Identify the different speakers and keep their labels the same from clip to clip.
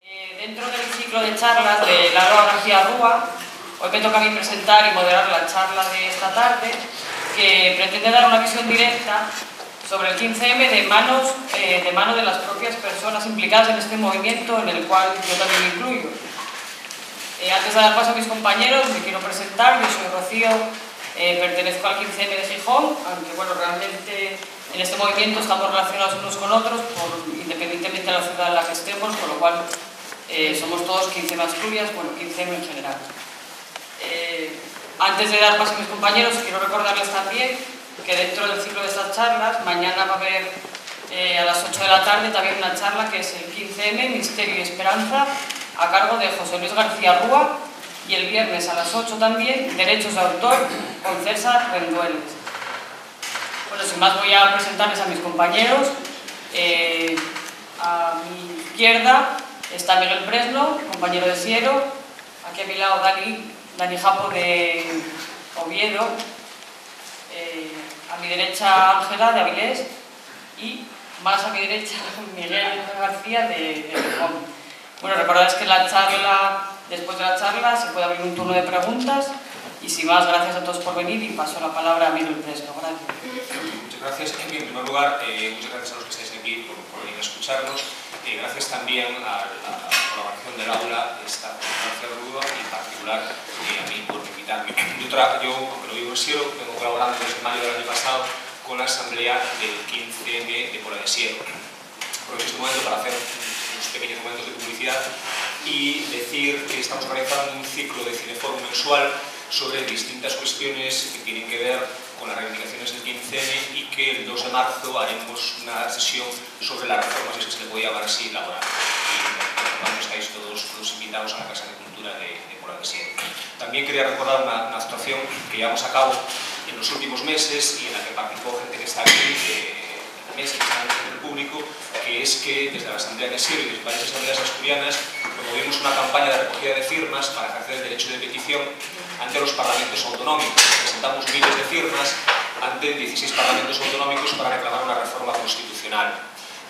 Speaker 1: Dentro del ciclo de charlas de Laura García Rúa, hoy me toca a mí presentar y moderar la charla de esta tarde, que pretende dar una visión directa sobre el 15M de mano de las propias personas implicadas en este movimiento, en el cual yo también me incluyo. Antes de dar paso a mis compañeros, me quiero presentar. Yo soy Rocío, pertenezco al 15M de Gijón, aunque bueno, realmente en este movimiento estamos relacionados unos con otros, independientemente de la ciudad en la que estemos, con lo cual somos todos 15M Asturias, bueno, 15M en general. Antes de dar paso a mis compañeros, quiero recordarles también que dentro del ciclo de estas charlas, mañana va a haber a las 8 de la tarde también una charla que es el 15M, Misterio y Esperanza, a cargo de José Luis García Rúa, y el viernes a las 8 también, Derechos de Autor, con César Rendueles. Bueno, sin más voy a presentarles a mis compañeros. A mi izquierda está Miguel Presno, compañero de Siero. Aquí a mi lado Dani Japo de Oviedo. A mi derecha Ángela de Avilés. Y más a mi derecha Miguel García de Gijón. Bueno, recordad que después de la charla se puede abrir un turno de preguntas. Y sin más, gracias a todos por venir y paso la palabra a Miguel Presno. Gracias.
Speaker 2: Muchas gracias. En primer lugar, muchas gracias a los que estáis aquí por venir a escucharnos. Gracias también a la colaboración del aula, esta conferencia de Rúa, y en particular a mí por invitarme. Yo, aunque lo vivo en Siero, vengo colaborando desde mayo del año pasado con la asamblea del 15M de Pola de Siero. Aprovecho este momento para hacer unos pequeños momentos de publicidad y decir que estamos organizando un ciclo de cineforum mensual sobre distintas cuestiones que tienen que ver con las reivindicaciones del 15M y que el 2 de marzo haremos una sesión sobre las reformas, si es que se le puede llamar así, laboral. Y estáis todos invitados a la Casa de Cultura de Pola de Siero. También quería recordar una actuación que llevamos a cabo en los últimos meses y en la que participó gente que está aquí, que está en el público, que es que desde la Asamblea de Siero y desde varias asambleas asturianas promovimos una campaña de recogida de firmas para ejercer el derecho de petición ante los parlamentos autonómicos. Presentamos miles de firmas ante 16 parlamentos autonómicos para reclamar una reforma constitucional,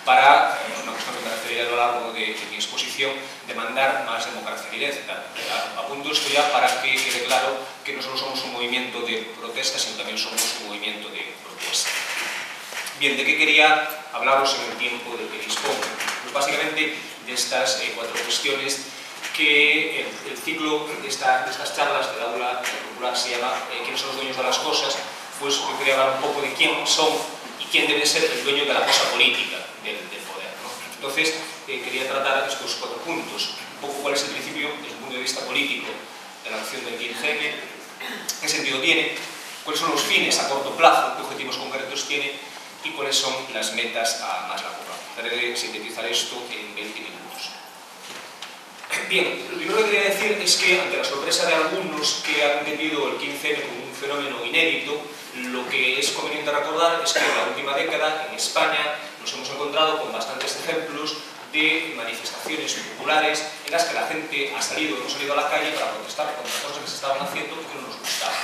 Speaker 2: para, una cuestión que me referiré a lo largo de mi exposición, demandar más democracia directa. Apunto esto ya para que quede claro que no solo somos un movimiento de protesta, sino también somos un movimiento de propuesta. Bien, ¿de qué quería hablaros en el tiempo del que dispongo? Pues básicamente de estas 4 cuestiones que el ciclo de estas charlas del aula popular se llama ¿Quiénes son los dueños de las cosas? Pues yo quería hablar un poco de quién son y quién debe ser el dueño de la cosa política del poder, ¿no? Entonces, quería tratar estos 4 puntos. Un poco cuál es el principio desde el punto de vista político de la acción del 15M, qué sentido tiene, cuáles son los fines a corto plazo, qué objetivos concretos tiene y cuáles son las metas a más largo plazo. Trataré de sintetizar esto en 20 minutos. Bien, lo primero que quería decir es que, ante la sorpresa de algunos que han entendido el 15M como un fenómeno inédito, lo que es conveniente recordar es que en la última década, en España, nos hemos encontrado con bastantes ejemplos de manifestaciones populares en las que la gente hemos salido a la calle para protestar contra cosas que se estaban haciendo y que no nos gustaban.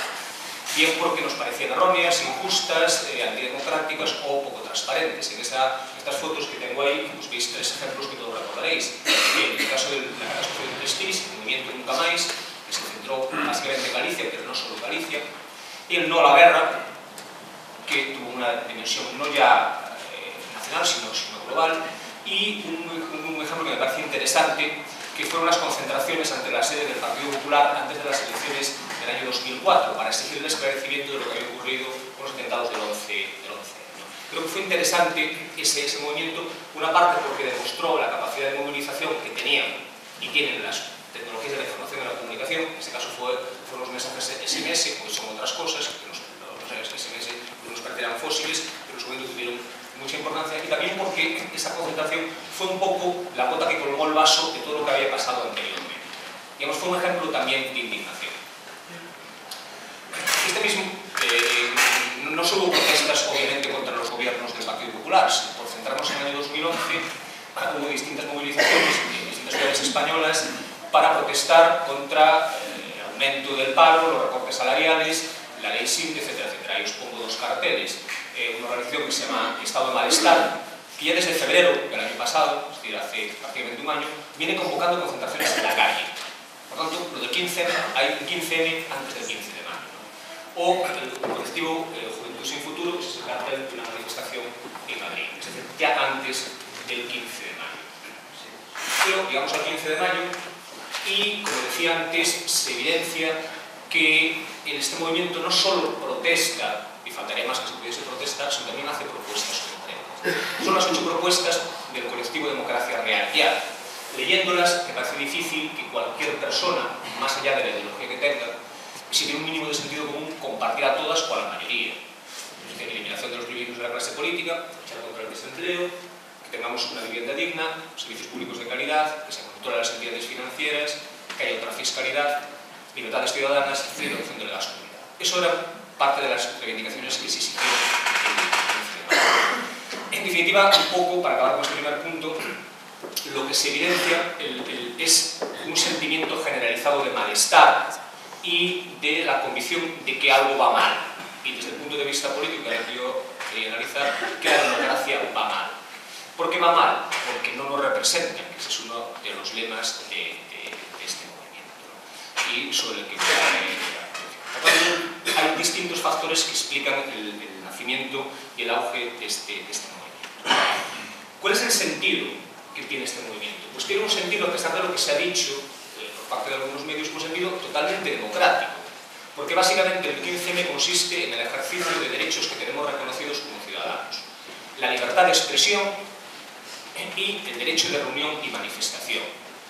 Speaker 2: Bien porque nos parecían erróneas, injustas, antidemocráticas o poco transparentes. En estas fotos que tengo ahí, pues veis 3 ejemplos que todos recordaréis. En el caso de la catástrofe de Prestige, el movimiento Nunca Más, que se centró básicamente en Galicia, pero no solo en Galicia. Y el No a la Guerra, que tuvo una dimensión no ya nacional, sino global. Y un ejemplo que me parece interesante, que fueron las concentraciones ante la sede del Partido Popular antes de las elecciones del año 2004, para exigir el esclarecimiento de lo que había ocurrido con los atentados del 11. Creo que fue interesante ese movimiento, una parte porque demostró la capacidad de movilización que tenían y tienen las tecnologías de la información y la comunicación. En este caso fueron los mensajes SMS, pues son otras cosas, que los mensajes SMS nos parecieran fósiles, pero en su momento tuvieron mucha importancia, y también porque esa concentración fue un poco la gota que colmó el vaso de todo lo que había pasado anteriormente. Digamos, fue un ejemplo también de indignación. Este mismo, no solo hubo protestas, obviamente, contra los gobiernos del Partido Popular, sino por centrarnos en el año 2011, hubo distintas movilizaciones en distintas ciudades españolas para protestar contra el aumento del paro, los recortes salariales, la ley SINT, etcétera, etcétera. Y os pongo 2 carteles. Una organización que se llama Estado de Malestar, que ya desde febrero del año pasado, es decir, hace prácticamente un año, viene convocando concentraciones en la calle. Por tanto, lo del 15M, hay un 15M antes del 15 de mayo, ¿no? O el colectivo Juventud Sin Futuro, que se trata de una manifestación en Madrid, es decir, ya antes del 15 de mayo. Pero llegamos al 15 de mayo y, como decía antes, se evidencia que en este movimiento no solo protesta, y faltaría más que se pudiese protestar, sino también hace propuestas concretas. Son las 8 propuestas del colectivo Democracia Real Ya. Leyéndolas, me parece difícil que cualquier persona, más allá de la ideología que tenga, si tiene un mínimo de sentido común, compartiera todas con la mayoría. Es decir, eliminación de los privilegios de la clase política, luchar contra el desempleo, que tengamos una vivienda digna, servicios públicos de calidad, que se controlen las entidades financieras, que haya otra fiscalidad, libertades ciudadanas y reducción del gasto. Eso era parte de las reivindicaciones que se exigieron en definitiva, un poco, para acabar con este primer punto, lo que se evidencia es un sentimiento generalizado de malestar y de la convicción de que algo va mal. Y desde el punto de vista político, que yo quería analizar, que la democracia va mal. ¿Por qué va mal? Porque no nos representan, que ese es uno de los lemas de este movimiento, ¿no? Y sobre el que hay distintos factores que explican el nacimiento y el auge de este movimiento. ¿Cuál es el sentido que tiene este movimiento? Pues tiene un sentido, a pesar de lo que se ha dicho por parte de algunos medios, un sentido totalmente democrático, porque básicamente el 15M consiste en el ejercicio de derechos que tenemos reconocidos como ciudadanos: la libertad de expresión y el derecho de reunión y manifestación.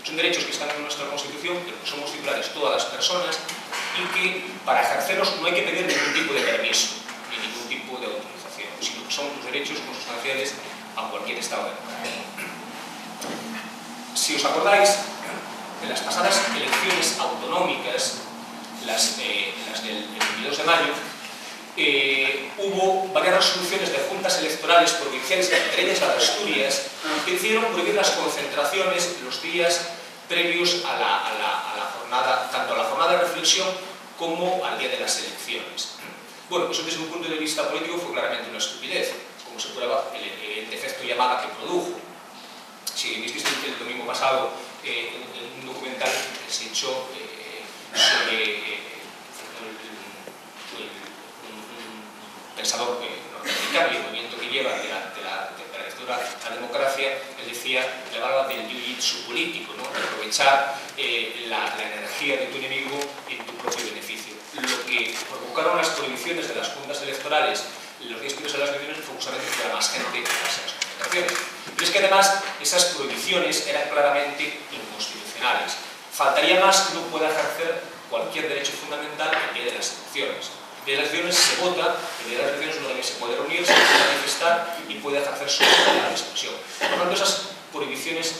Speaker 2: Son derechos que están en nuestra Constitución, pero que somos titulares todas las personas, y que para ejercerlos no hay que pedir ningún tipo de permiso ni ningún tipo de autorización, sino que son los derechos consustanciales a cualquier Estado democrático. Si os acordáis, en las pasadas elecciones autonómicas, las del 22 de mayo, hubo varias resoluciones de juntas electorales provinciales, entre ellas la de Asturias, que hicieron prohibir las concentraciones los días previos a la jornada, tanto a la jornada de reflexión como al día de las elecciones. Bueno, eso desde un punto de vista político fue claramente una estupidez, como se prueba el efecto llamada que produjo. Si visteis el domingo pasado un documental que se echó sobre un pensador norteamericano y el movimiento que lleva de la lectura a la democracia, él decía, le hablaba del jiu-jitsu político, ¿no? De aprovechar la energía de tu enemigo en tu propio beneficio. Lo que provocaron las prohibiciones de las juntas electorales los días previos a las elecciones fue justamente que hubiera más gente en las concentraciones. Pero es que además esas prohibiciones eran claramente inconstitucionales. Faltaría más que uno pueda ejercer cualquier derecho fundamental el día de las elecciones. El día de las elecciones se vota, el día de las elecciones uno también se puede reunir, se puede manifestar y puede ejercer su libertad de expresión. Por tanto, esas prohibiciones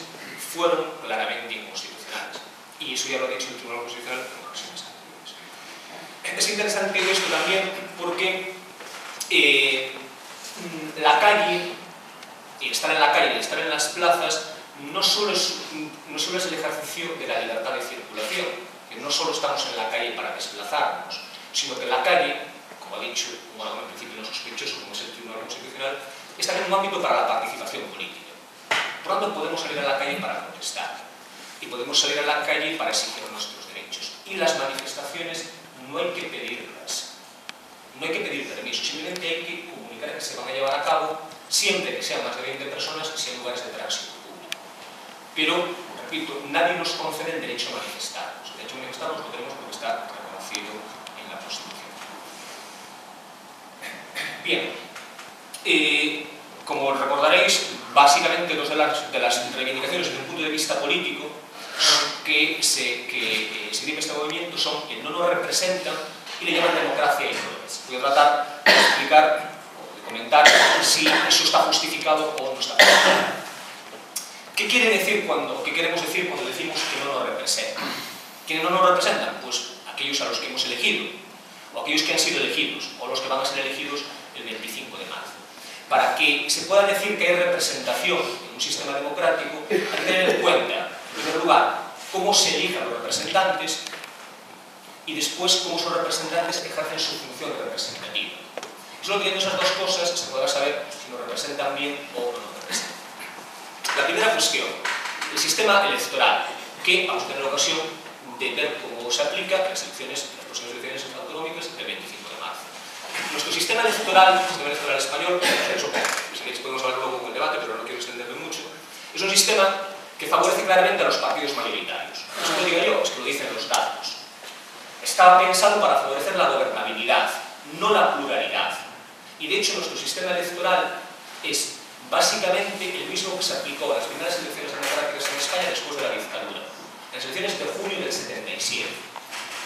Speaker 2: fueron claramente inconstitucionales. Y eso ya lo ha dicho el Tribunal Constitucional en ocasiones anteriores. Es interesante esto también porque la calle, y estar en la calle y estar en las plazas, no solo es el ejercicio de la libertad de circulación, que no solo estamos en la calle para desplazarnos, sino que la calle, como ha dicho un principio no sospechoso como es el Tribunal Constitucional, es también un ámbito para la participación política. Por lo tanto, podemos salir a la calle para protestar y podemos salir a la calle para exigir nuestros derechos. Y las manifestaciones no hay que pedirlas. No hay que pedir permiso, simplemente hay que comunicar que se van a llevar a cabo siempre que sean más de 20 personas y sean lugares de tránsito público. Pero, repito, nadie nos concede el derecho a manifestarnos. El derecho a manifestarnos lo tenemos porque está reconocido en la Constitución. Bien, como recordaréis, básicamente dos de las reivindicaciones desde un punto de vista político que se debe a este movimiento son que no nos representan y le llaman democracia y valores. Voy a tratar de explicar o de comentar si eso está justificado o no está justificado. ¿Qué queremos decir cuando decimos que no nos representan? ¿Quiénes no nos representan? Pues aquellos a los que hemos elegido, o aquellos que han sido elegidos, o los que van a ser elegidos el 25 de marzo. Para que se pueda decir que hay representación en un sistema democrático, hay que tener en cuenta, en primer lugar, cómo se eligen los representantes y después cómo esos representantes ejercen su función representativa. Solo teniendo esas dos cosas se podrá saber si nos representan bien o no nos representan. La primera cuestión, el sistema electoral, que vamos a tener la ocasión de ver cómo se aplica en las próximas elecciones autonómicas del 25 de marzo. Nuestro sistema electoral, español, eso si podemos hablar luego con el debate, pero no quiero extenderme mucho, es un sistema que favorece claramente a los partidos mayoritarios. No se lo digo yo, es que lo dicen los datos. Estaba pensado para favorecer la gobernabilidad, no la pluralidad. Y de hecho nuestro sistema electoral es básicamente el mismo que se aplicó a las primeras elecciones democráticas en España después de la dictadura, en las elecciones de junio del 77.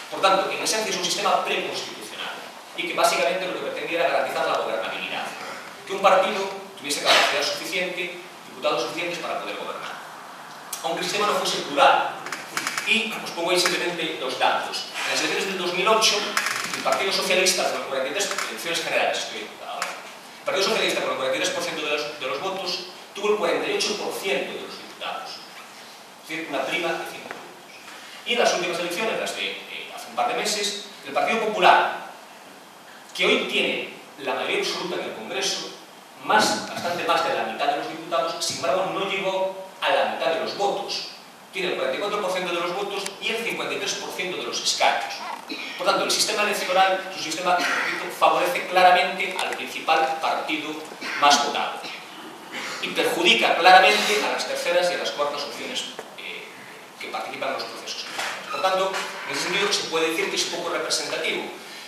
Speaker 2: Por tanto, en esencia es un sistema preconstitucional y que básicamente lo que pretendía era garantizar la gobernabilidad, que un partido tuviese capacidad suficiente, diputados suficientes para poder gobernar. Aunque el sistema no fuese plural. Y os pongo ahí simplemente los datos. En las elecciones del 2008, el Partido Socialista, con el 43%, elecciones generales, el Partido Socialista con el 43% de los votos, tuvo el 48% de los diputados. Es decir, una prima de 5 puntos. Y en las últimas elecciones, las de hace un par de meses, el Partido Popular, que hoy tiene la mayoría absoluta en el Congreso, bastante más de la mitad de los diputados, sin embargo no llegó a la mitad de los votos. Tiene el 44% de los votos y el 53% de los escaños. Por tanto, el sistema electoral, su sistema, favorece claramente al principal partido más votado y perjudica claramente a las terceras y a las cuartas opciones que participan en los procesos. Por tanto, en ese sentido se puede decir que es poco representativo.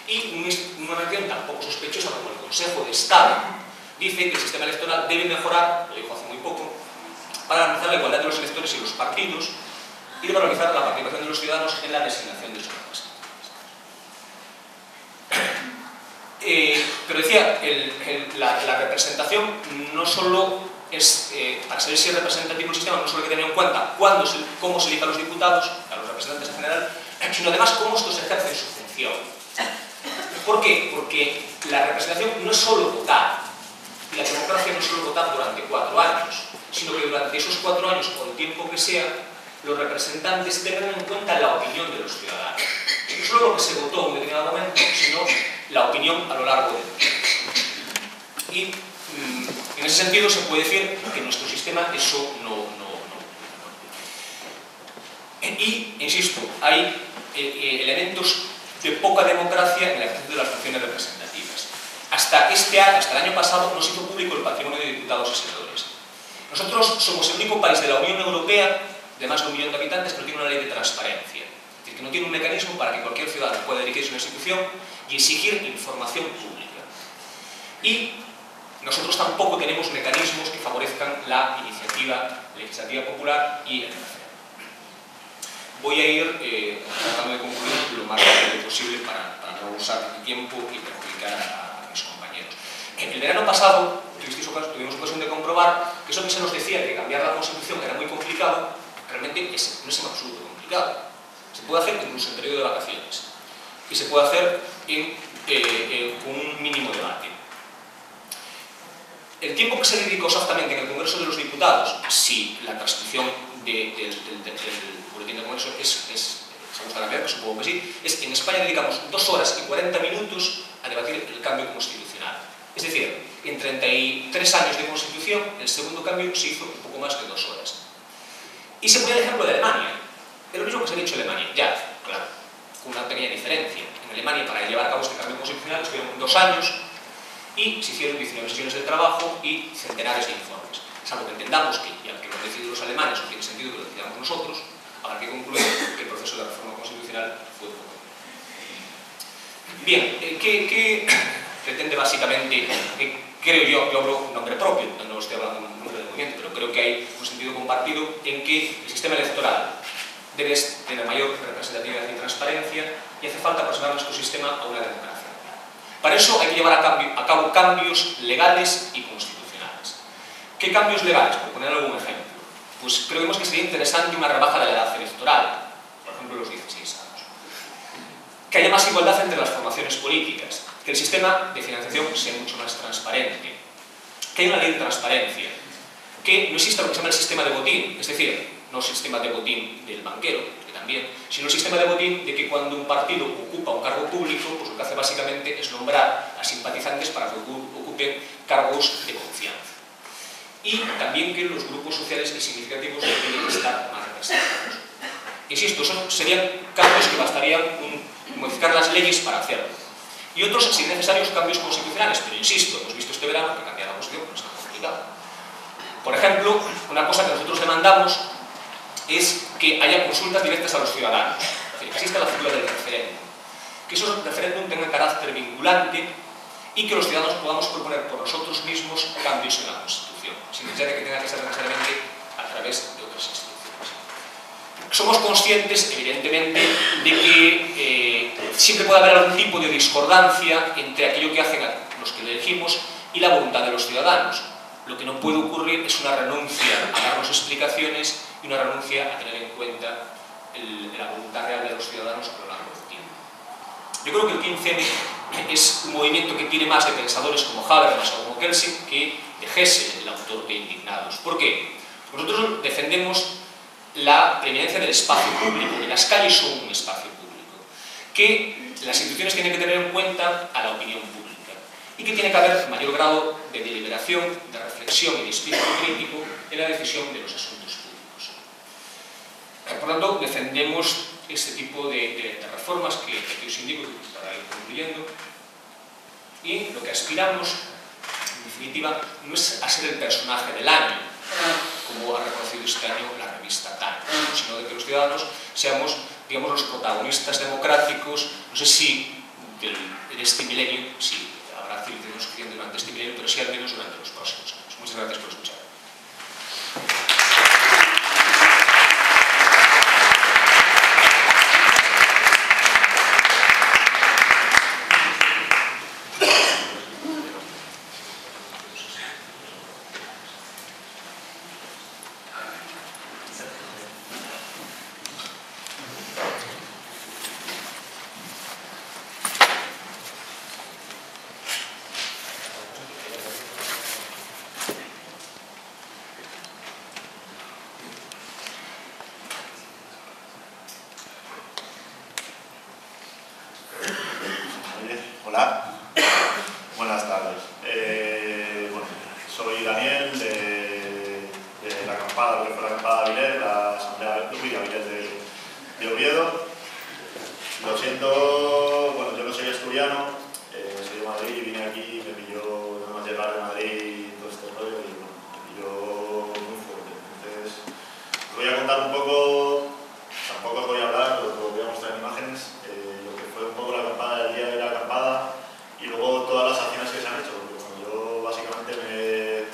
Speaker 2: Y una organización tan poco sospechosa como el Consejo de Estado dice que el sistema electoral debe mejorar, lo dijo hace muy poco, para garantizar la igualdad de los electores y los partidos y de valorizar la participación de los ciudadanos en la designación de sus representantes. Pero decía, la representación no solo es, para saber si es representativo el sistema, no solo hay que tener en cuenta cómo se eligen los diputados, a los representantes en general, sino además cómo estos ejercen su función. ¿Por qué? Porque la representación no es solo votar, y la democracia no es solo votar durante 4 años, sino que durante esos 4 años, o el tiempo que sea, los representantes tengan en cuenta la opinión de los ciudadanos. No solo lo que se votó en un determinado momento, sino la opinión a lo largo del tiempo. Y en ese sentido se puede decir que en nuestro sistema eso no. Y, insisto, hay elementos de poca democracia en la ejercicio de las funciones representativas. Hasta el año pasado, no se hizo público el patrimonio de diputados y senadores. Nosotros somos el único país de la Unión Europea, de más de 1 millón de habitantes, que no tiene una ley de transparencia. Es decir, que no tiene un mecanismo para que cualquier ciudadano pueda dirigirse a una institución y exigir información pública. Y nosotros tampoco tenemos mecanismos que favorezcan la iniciativa legislativa popular y el referéndum. Voy a ir tratando de concluir lo más rápido posible para no usar mi tiempo y perjudicar a mis compañeros. El verano pasado tuvimos ocasión de comprobar que eso que se nos decía que cambiar la Constitución era muy complicado, realmente no es en absoluto complicado. Se puede hacer incluso en periodo de vacaciones y se puede hacer con un mínimo debate. El tiempo que se dedicó exactamente en el Congreso de los Diputados, si la transcripción del boletín del Congreso sabemos la cantidad, que supongo que sí, es en España dedicamos 2 horas y 40 minutos a debatir el cambio constitucional. Es decir, en 33 años de Constitución, el segundo cambio se hizo un poco más de 2 horas. Y se pone el ejemplo de Alemania. Es lo mismo que se ha dicho en Alemania, ya, claro, con una pequeña diferencia. En Alemania, para llevar a cabo este cambio constitucional, estuvieron 2 años y se hicieron 19 sesiones de trabajo y centenares de informes. Salvo que entendamos que, ya que lo han decidido los alemanes, no tiene sentido que lo decidamos nosotros, habrá que concluir que el proceso de reforma constitucional fue poco. Bien, ¿qué pretende básicamente? Creo yo hablo en nombre propio, no estoy hablando en nombre del movimiento, pero creo que hay un sentido compartido en que el sistema electoral debe tener mayor representatividad y transparencia y hace falta aproximar nuestro sistema a una democracia. Para eso hay que llevar a cabo cambios legales y constitucionales. ¿Qué cambios legales? Por poner algún ejemplo. Pues creemos que sería interesante una rebaja de la edad electoral, por ejemplo los 16 años. Que haya más igualdad entre las formaciones políticas, que el sistema de financiación sea mucho más transparente, que haya una ley de transparencia, que no exista lo que se llama el sistema de botín, es decir, no el sistema de botín del banquero, que también, sino el sistema de botín de que cuando un partido ocupa un cargo público, pues lo que hace básicamente es nombrar a simpatizantes para que ocupen cargos de confianza. Y también que los grupos sociales significativos tienen que estar más representados. Insisto, serían cambios que bastarían modificar las leyes para hacerlo. Y otros, si necesarios, cambios constitucionales. Pero insisto, hemos visto este verano que cambiar la Constitución no es tan complicado. Por ejemplo, una cosa que nosotros demandamos es que haya consultas directas a los ciudadanos, que exista la figura del referéndum, que esos referéndum tengan carácter vinculante y que los ciudadanos podamos proponer por nosotros mismos cambios en la Constitución, sin necesidad de que tenga que ser necesariamente a través de otras instituciones. Somos conscientes, evidentemente, de que siempre puede haber algún tipo de discordancia entre aquello que hacen los que elegimos y la voluntad de los ciudadanos. Lo que no puede ocurrir es una renuncia a darnos explicaciones y una renuncia a tener en cuenta la voluntad real de los ciudadanos a lo largo del tiempo. Yo creo que el 15M es un movimiento que tiene más de pensadores como Habermas o como Kelsen que de Hessel, el autor de Indignados. ¿Por qué? Nosotros defendemos la preeminencia del espacio público, que las calles son un espacio público, que las instituciones tienen que tener en cuenta a la opinión pública y que tiene que haber mayor grado de deliberación, de reflexión y de espíritu crítico en la decisión de los asuntos públicos. Por lo tanto, defendemos este tipo de reformas que os indico para ir concluyendo, y lo que aspiramos, en definitiva, no es a ser el personaje del año, como ha reconocido este año la revista Time, sino de que los ciudadanos seamos, digamos, los protagonistas democráticos, no sé si en este milenio, si habrá civilización suficiente durante este milenio, pero sí al menos durante los próximos años. Muchas gracias por escuchar.
Speaker 3: Hola, buenas tardes. Bueno, soy Daniel de la acampada, lo que fue la acampada de Avilés, la asamblea de Avilés de Oviedo. Lo siento, bueno, yo no soy asturiano, soy de Madrid y vine aquí, me pilló nada más llegar de Madrid y todo este rollo y bueno, me pilló muy fuerte. Entonces, os voy a contar un poco, tampoco os voy a hablar, os voy a mostrar imágenes, lo que fue un poco la acampada del día de la acampada y luego todas las acciones que se han hecho, porque bueno, yo básicamente he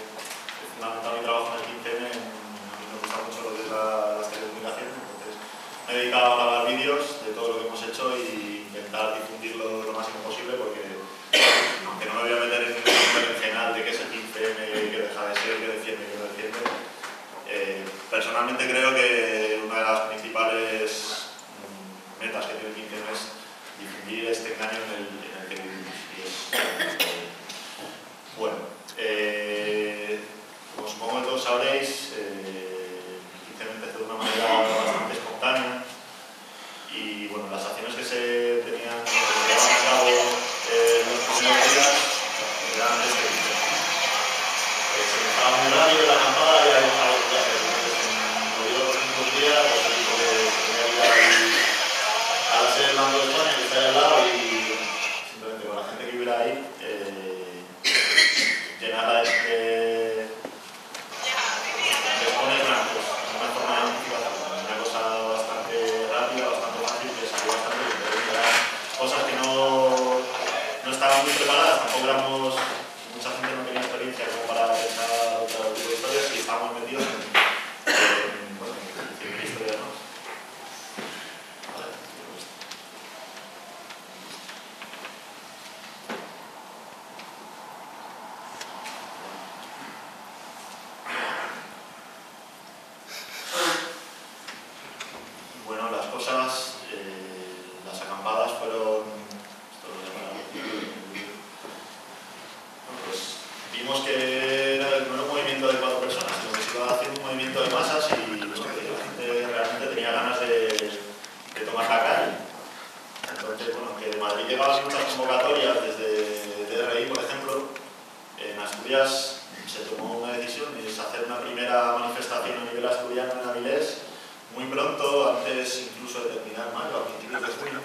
Speaker 3: fundamentado mi trabajo en el 15M, a mí me gusta mucho lo que es las telecomunicaciones, entonces me he dedicado a grabar vídeos de todo lo que hemos hecho e intentar difundirlo lo máximo posible, porque aunque no me voy a meter en un berenjenal de qué es el 15M, qué deja de ser, qué defiende, qué no defiende, personalmente creo que una de las principales metas que tiene el 15M es difundir este engaño en el que vivimos. Bueno, como supongo que todos sabréis, el 15M empezó de una manera bastante espontánea y bueno, las acciones que se tenían que llevar a cabo en los primeros días eran de este tipo. Se empezaba muy rápido la acampada y había algo que hacer. Entonces, en los 5 días, pues el tipo que tenía que ir a la sede del Banco de España, que está ahí al lado, y simplemente con la gente que viviera ahí, nivel asturiano en Avilés muy pronto, antes incluso de terminar mayo, a principios de junio.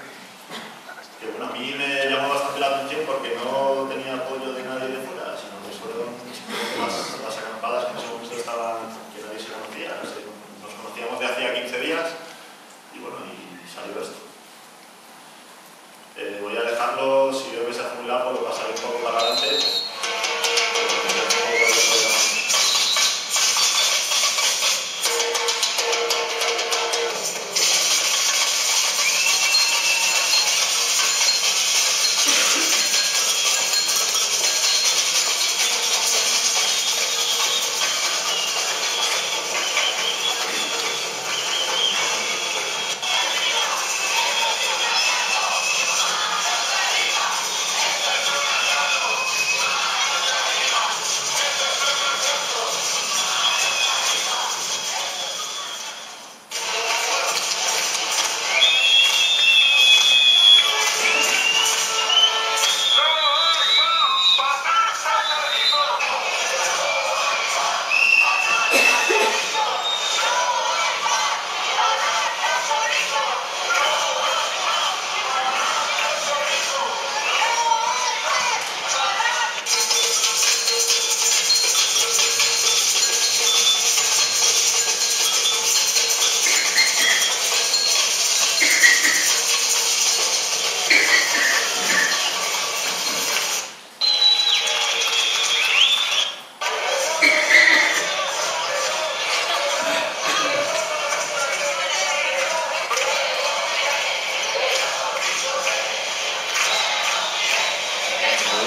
Speaker 3: Que bueno, a mí me llamó bastante la atención porque no tenía apoyo de nadie de fuera, sino que fueron las acampadas que en ese momento estaban, que nadie se conocía. Nos conocíamos de hacía 15 días y bueno, y salió esto. Voy a dejarlo, si veo que se hace muy largo, lo pasaré un poco para adelante.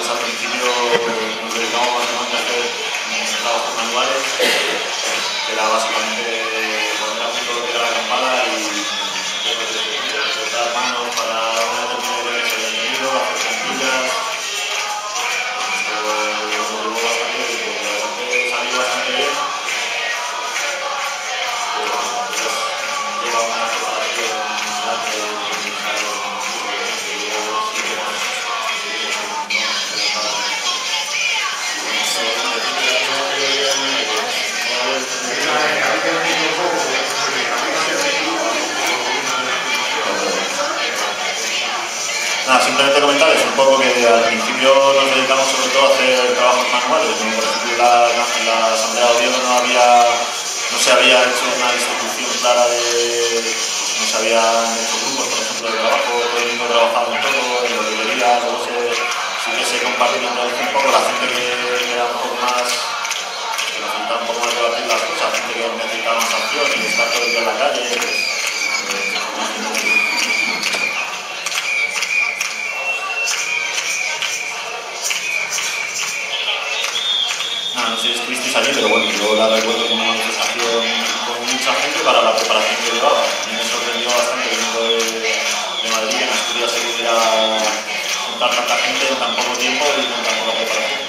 Speaker 3: Al principio nos dedicamos básicamente a hacer trabajos manuales, que era básicamente poner a punto lo que era la acampada y cortar manos para una determinada idea que se había tenido, hacer plantillas. Esto nos llevó bastante tiempo, la verdad que salió bastante bien. Pero bueno, pues lleva una preparación grande y nada, simplemente comentarles un poco que al principio nos dedicamos sobre todo a hacer trabajos manuales, ¿no? Por ejemplo, en la Asamblea de Oviedo no se había hecho una distribución clara no se habían hecho grupos, por ejemplo, de trabajo, todo el mundo trabajaba en todo, en la librería, luego sí que se compartió un poco la gente que era un poco más, que necesitaba un poco más debatir las cosas, gente que necesitaba más acción y estar todo el día en la calle, no sé si estuvisteis allí, pero bueno, yo la recuerdo como una manifestación con mucha gente para la preparación que llevaba. A mí me sorprendió bastante viniendo de Madrid que en Asturias se pudiera juntar tanta gente en tan poco tiempo y con tan poca preparación.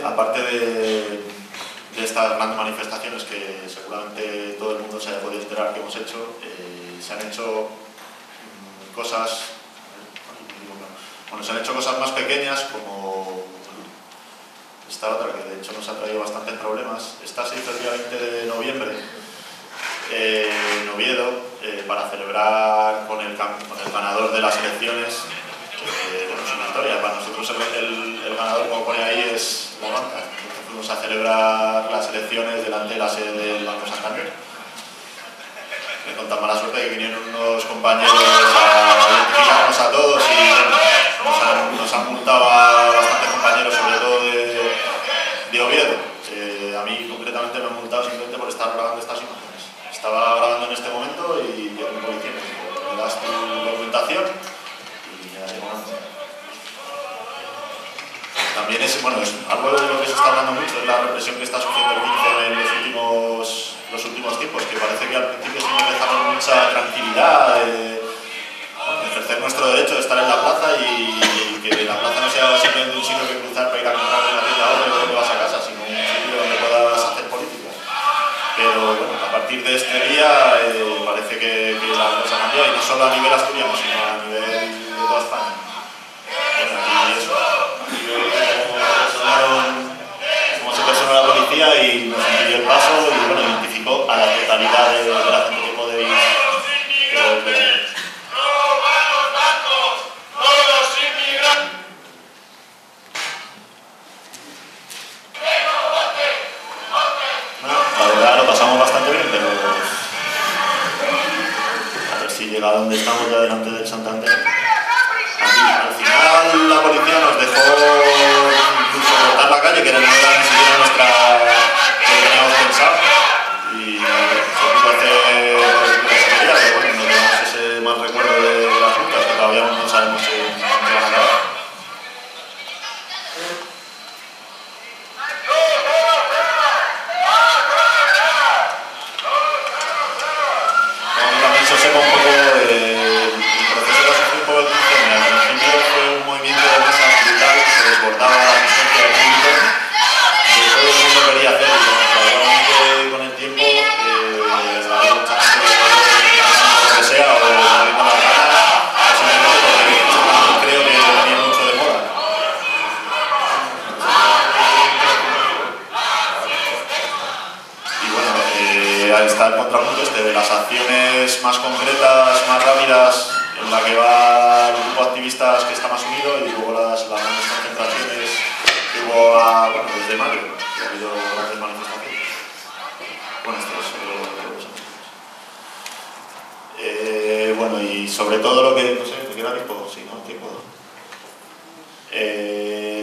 Speaker 3: Aparte de estas grandes manifestaciones que seguramente todo el mundo se haya podido enterar que hemos hecho, se han hecho cosas, se han hecho cosas más pequeñas como esta otra que de hecho nos ha traído bastantes problemas. Esta se hizo el día 20 de noviembre en Oviedo para celebrar con el ganador de las elecciones. Es una historia, para nosotros el ganador, como pone ahí, es la banca. Entonces fuimos a celebrar las elecciones delante de la sede del Banco Santander. Con tan mala suerte que vinieron unos compañeros a identificarnos a todos y nos han multado a bastantes compañeros, sobre todo de Oviedo. A mí concretamente me han multado simplemente por estar grabando estas imágenes. Estaba grabando en este momento y llega un policía y me dijo, ¿me das tu documentación? También es algo de lo que se está hablando mucho, es la represión que está sufriendo el 15 en los últimos tiempos, que parece que al principio sí nos dejaron mucha nuestra tranquilidad, ejercer nuestro derecho de estar en la plaza y que la plaza no sea simplemente un sitio que cruzar para ir a comprar una tienda a otra y luego te vas a casa, sino un sitio donde puedas hacer política. Pero bueno, a partir de este día parece que la cosa cambia, y no solo a nivel asturiano, sino a nivel de toda España. Bueno, aquí eso, aquí cómo se personó la policía y nos impidió el paso y bueno, identificó a la totalidad de la gente que podéis ver. La verdad lo pasamos bastante bien, pero a ver si llega a donde estamos ya delante del Santander. Aquí, al final la policía nos dejó incluso cortar la calle, que no era ni siquiera nuestra que teníamos pensado, y se pudo hacer la seguridad, pero bueno, no tenemos ese mal recuerdo de las multas, que todavía no sabemos en qué van a acabar. Eso sepa un poco el proceso que sufrió un poco el 15M. Al principio fue un movimiento de masa brutal, se desbordaba la asistencia del público, que todo el mundo quería hacer, y probablemente con el tiempo hay mucha gente que lo que sea, o moviendo las ganas, o simplemente porque creo que venía mucho de moda. Y bueno, ahí está el contrapunto de las acciones más concretas, más rápidas, en la que va el grupo de activistas que está más unido, y luego las grandes concentraciones que hubo desde mayo, que ha habido grandes manifestaciones. Bueno, esto es sobre los bueno, y sobre todo lo que, no sé, ¿te queda tiempo? Sí, ¿no? ¿Tiempo?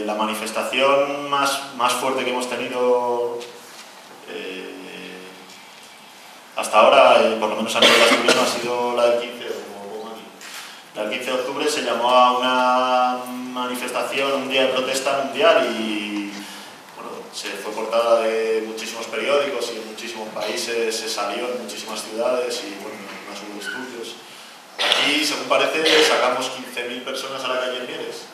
Speaker 3: La manifestación más fuerte que hemos tenido hasta ahora, por lo menos a nivel asturiano, ha sido la del 15, la del 15 de octubre se llamó a una manifestación, un día de protesta mundial, y bueno, se fue portada de muchísimos periódicos y en muchísimos países, se salió en muchísimas ciudades y bueno, no hubo disturbios. Aquí, según parece, sacamos 15.000 personas a la calle en Mieres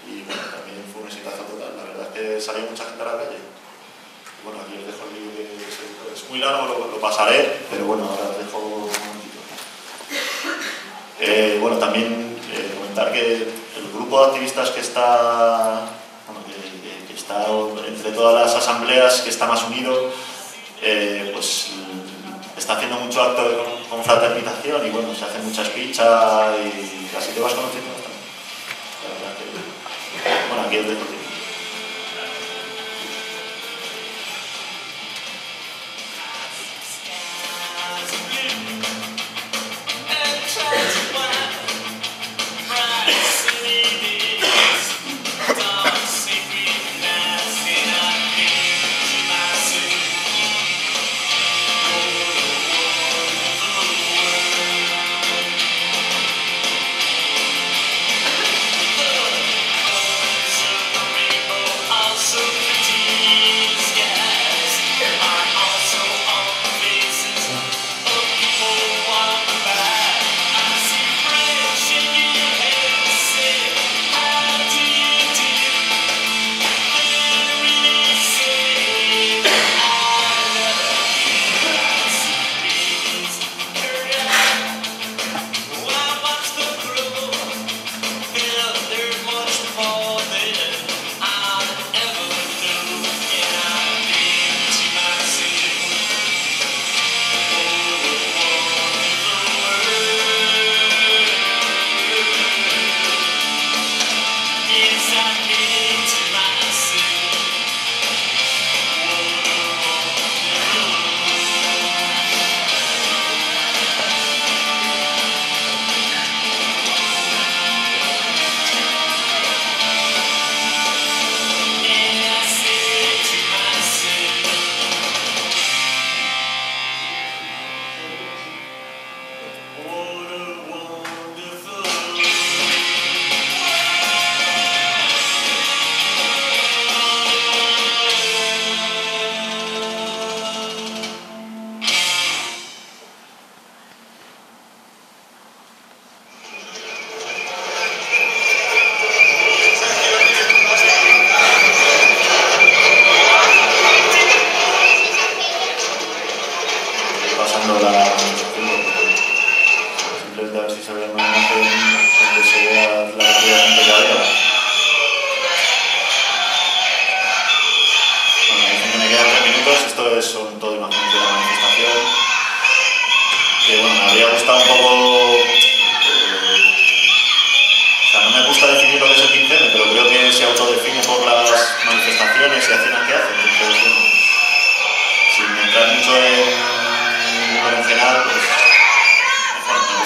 Speaker 3: y bueno, también fue un exitazo total. La verdad es que salió mucha gente a la calle. Bueno, aquí os dejo el vídeo, que es muy largo, lo pasaré, pero bueno, ahora os dejo un momentito. Bueno, también comentar que el grupo de activistas que está, que está entre todas las asambleas, que está más unido, pues está haciendo mucho acto de confraternización y bueno, se hace mucha espicha y así te vas conociendo bastante. La verdad que, bueno, aquí os dejo el vídeo.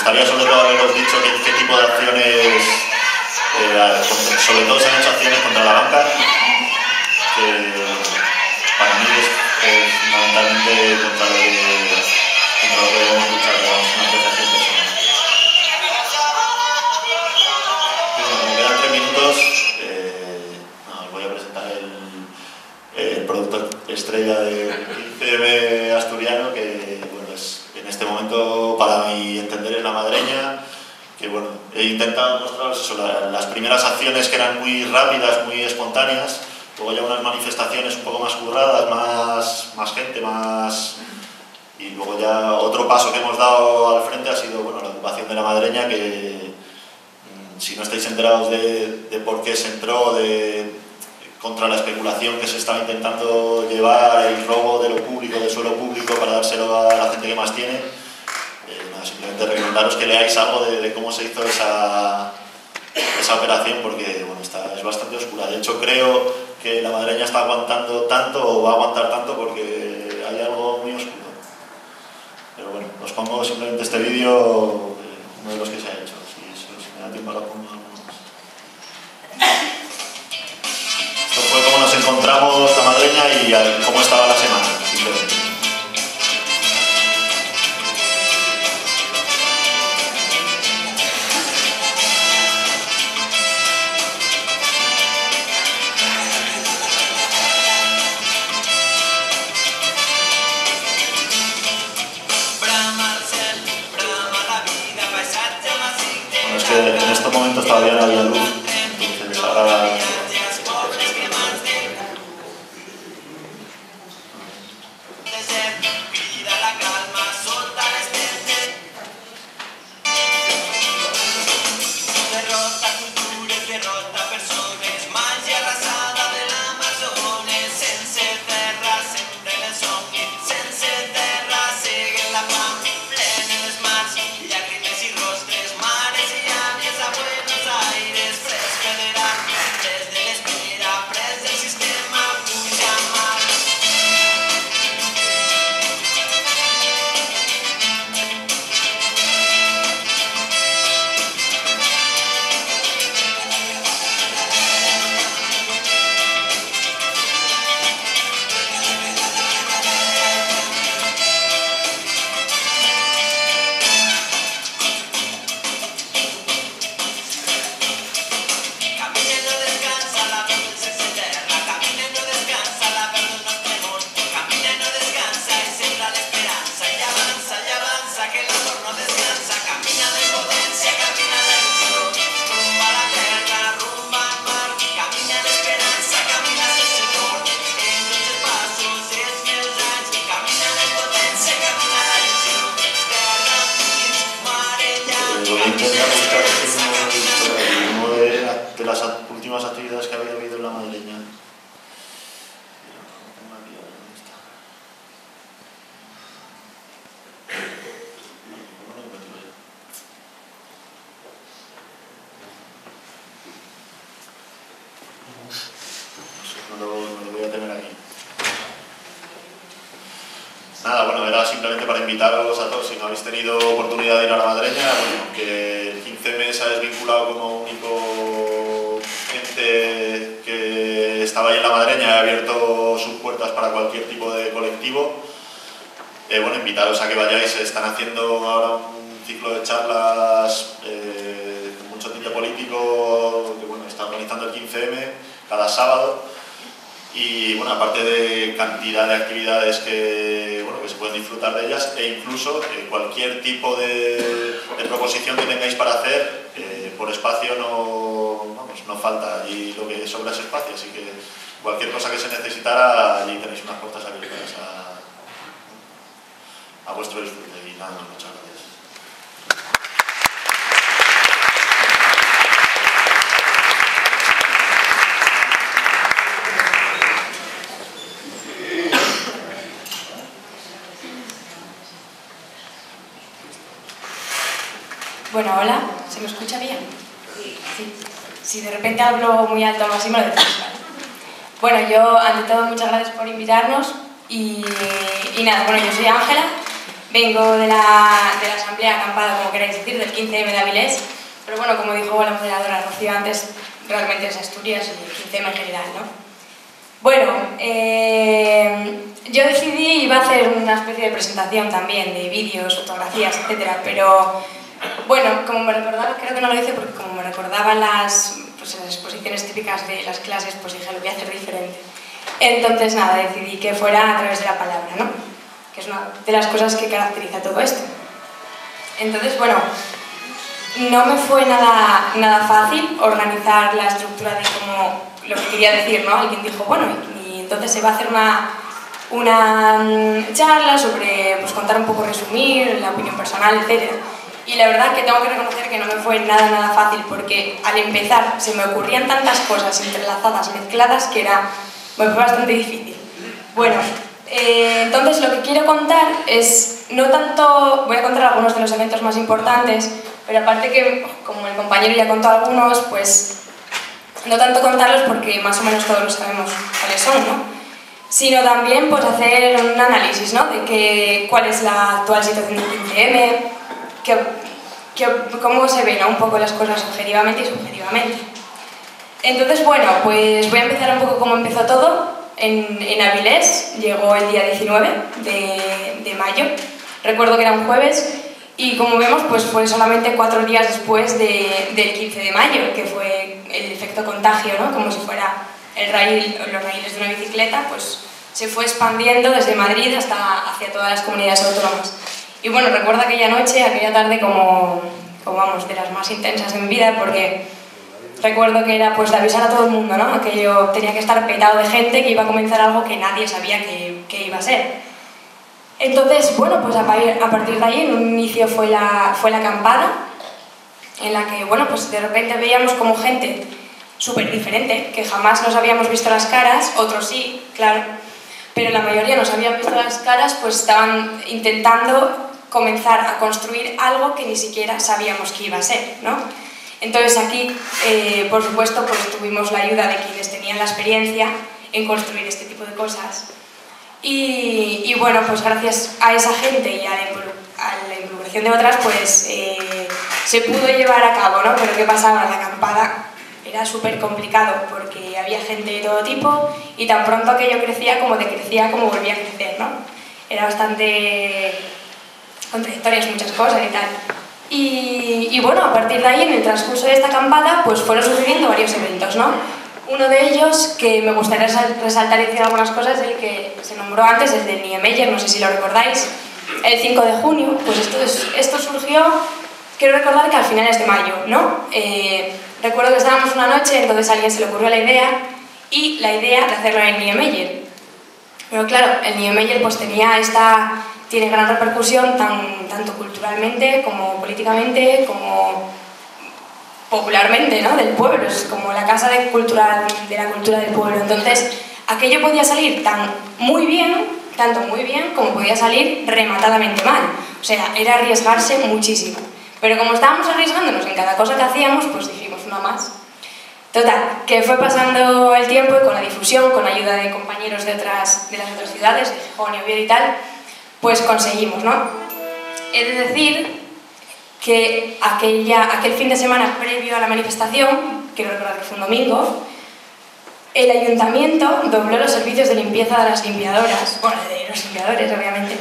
Speaker 3: gustaría sobre todo haberos dicho qué tipo de acciones, sobre todo se han hecho acciones contra la banca, que para mí es fundamentalmente contra lo que debemos luchar, digamos, una apreciación personal. Me quedan 3 minutos. Os voy a presentar el producto estrella del 15M asturiano, que bueno, es, en este momento, para mi entender, es la madreña. Que bueno, he intentado mostraros eso, las primeras acciones que eran muy rápidas, muy espontáneas, luego ya unas manifestaciones un poco más curradas, más gente, y luego ya otro paso que hemos dado al frente ha sido bueno, la ocupación de la madreña, que si no estáis enterados de por qué se entró, contra la especulación que se estaba intentando llevar, el robo de lo público, del suelo público para dárselo a la gente que más tiene, simplemente recomendaros que leáis algo de cómo se hizo esa operación, porque bueno, es bastante oscura. De hecho, creo que la madreña está aguantando tanto, o va a aguantar tanto, porque hay algo muy oscuro. Pero bueno, os pongo simplemente este vídeo, uno de los que se ha hecho. Si me da tiempo lo pongo alguno más. Esto fue como nos encontramos la madreña y cómo estaba la semana, simplemente. En estos momentos todavía no había luz, entonces ahora... De las últimas actividades que había habido en la madrileña. No lo voy a tener aquí. Nada, bueno, era simplemente para invitaros a todos, si no habéis tenido oportunidad de ir a la madreña, bueno, que el 15M se ha desvinculado como único ente que estaba ahí en la madreña, ha abierto sus puertas para cualquier tipo de colectivo. Bueno, invitaros a que vayáis, están haciendo ahora un ciclo de charlas con mucho tinte político, que bueno, está organizando el 15M cada sábado. Y bueno, aparte de cantidad de actividades que se pueden disfrutar de ellas, e incluso cualquier tipo de proposición que tengáis para hacer, por espacio no falta, allí lo que sobra es espacio, así que cualquier cosa que se necesitara, allí tenéis unas puertas abiertas a vuestro disfrute. Y nada más, muchas gracias.
Speaker 4: Bueno, hola, ¿se me escucha bien? Sí. Si de repente hablo muy alto o así, me lo decís, ¿vale? Bueno, yo, ante todo, muchas gracias por invitarnos y nada, bueno, yo soy Ángela vengo de la asamblea acampada, como queráis decir, del 15M de Avilés, pero bueno, como dijo la moderadora Rocío antes, realmente es Asturias y el 15M en general, ¿no? Bueno, yo decidí, iba a hacer una especie de presentación también, de vídeos, fotografías, etcétera, pero bueno, como me recordaba, creo que no lo hice porque como me recordaban las exposiciones típicas de las clases, pues dije, lo voy a hacer diferente. Entonces, nada, decidí que fuera a través de la palabra, ¿no? Que es una de las cosas que caracteriza todo esto. Entonces, bueno, no me fue nada fácil organizar la estructura de cómo lo que quería decir, ¿no? Alguien dijo, bueno, y entonces se va a hacer una charla sobre, pues contar un poco, resumir, la opinión personal, etc. Y la verdad que tengo que reconocer que no me fue nada fácil, porque al empezar se me ocurrían tantas cosas entrelazadas, mezcladas, que me fue bastante difícil. Bueno, entonces lo que quiero contar es, no tanto, voy a contar algunos de los eventos más importantes, pero aparte que, como el compañero ya contó algunos, pues no tanto contarlos porque más o menos todos lo sabemos cuáles son, ¿no? Sino también pues hacer un análisis, ¿no? De cuál es la actual situación del 15M, cómo se ven, ¿no? Un poco las cosas objetivamente y subjetivamente. Entonces, bueno, pues voy a empezar un poco cómo empezó todo. En Avilés llegó el día 19 de mayo, recuerdo que era un jueves, y como vemos pues fue solamente 4 días después del 15 de mayo, que fue el efecto contagio, ¿no? Como si fuera los raíles de una bicicleta, pues se fue expandiendo desde Madrid hacia todas las comunidades autónomas. Y bueno, recuerdo aquella noche, aquella tarde como vamos, de las más intensas en mi vida, porque recuerdo que era pues de avisar a todo el mundo, ¿no? Aquello tenía que estar petado de gente, que iba a comenzar algo que nadie sabía que iba a ser. Entonces, bueno, pues a partir de ahí, en un inicio fue la acampada, en la que, bueno, pues de repente veíamos como gente súper diferente, que jamás nos habíamos visto las caras, otros sí, claro, pero la mayoría nos habían visto las caras, pues estaban intentando comenzar a construir algo que ni siquiera sabíamos que iba a ser, ¿no? Entonces aquí, por supuesto, pues tuvimos la ayuda de quienes tenían la experiencia en construir este tipo de cosas. Y bueno, pues gracias a esa gente y a la involucración de otras, pues se pudo llevar a cabo, ¿no? Pero ¿qué pasaba? La acampada era súper complicado porque había gente de todo tipo y tan pronto aquello crecía como decrecía, como volvía a crecer, ¿no? Era bastante contradictorias muchas cosas y tal. Y bueno, a partir de ahí, en el transcurso de esta acampada, pues fueron sucediendo varios eventos, ¿no? Uno de ellos, que me gustaría resaltar y decir algunas cosas, el que se nombró antes, el de Niemeyer, no sé si lo recordáis, el 5 de junio, pues esto surgió, quiero recordar que a finales de mayo, ¿no? Recuerdo que estábamos una noche, entonces a alguien se le ocurrió la idea de hacerlo en Niemeyer. Pero claro, el Niemeyer pues tiene gran repercusión tanto culturalmente como políticamente como popularmente, ¿no? Del pueblo, es como la casa de la cultura del pueblo. Entonces aquello podía salir tanto muy bien como podía salir rematadamente mal, o sea, era arriesgarse muchísimo, pero como estábamos arriesgándonos en cada cosa que hacíamos, pues dijimos una más. Total, que fue pasando el tiempo y con la difusión, con la ayuda de compañeros de las otras ciudades, de Gijón y Oviedo y tal, pues conseguimos, ¿no? He de decir que aquel fin de semana previo a la manifestación, quiero recordar que fue un domingo, el ayuntamiento dobló los servicios de limpieza de las limpiadoras, bueno, de los limpiadores obviamente,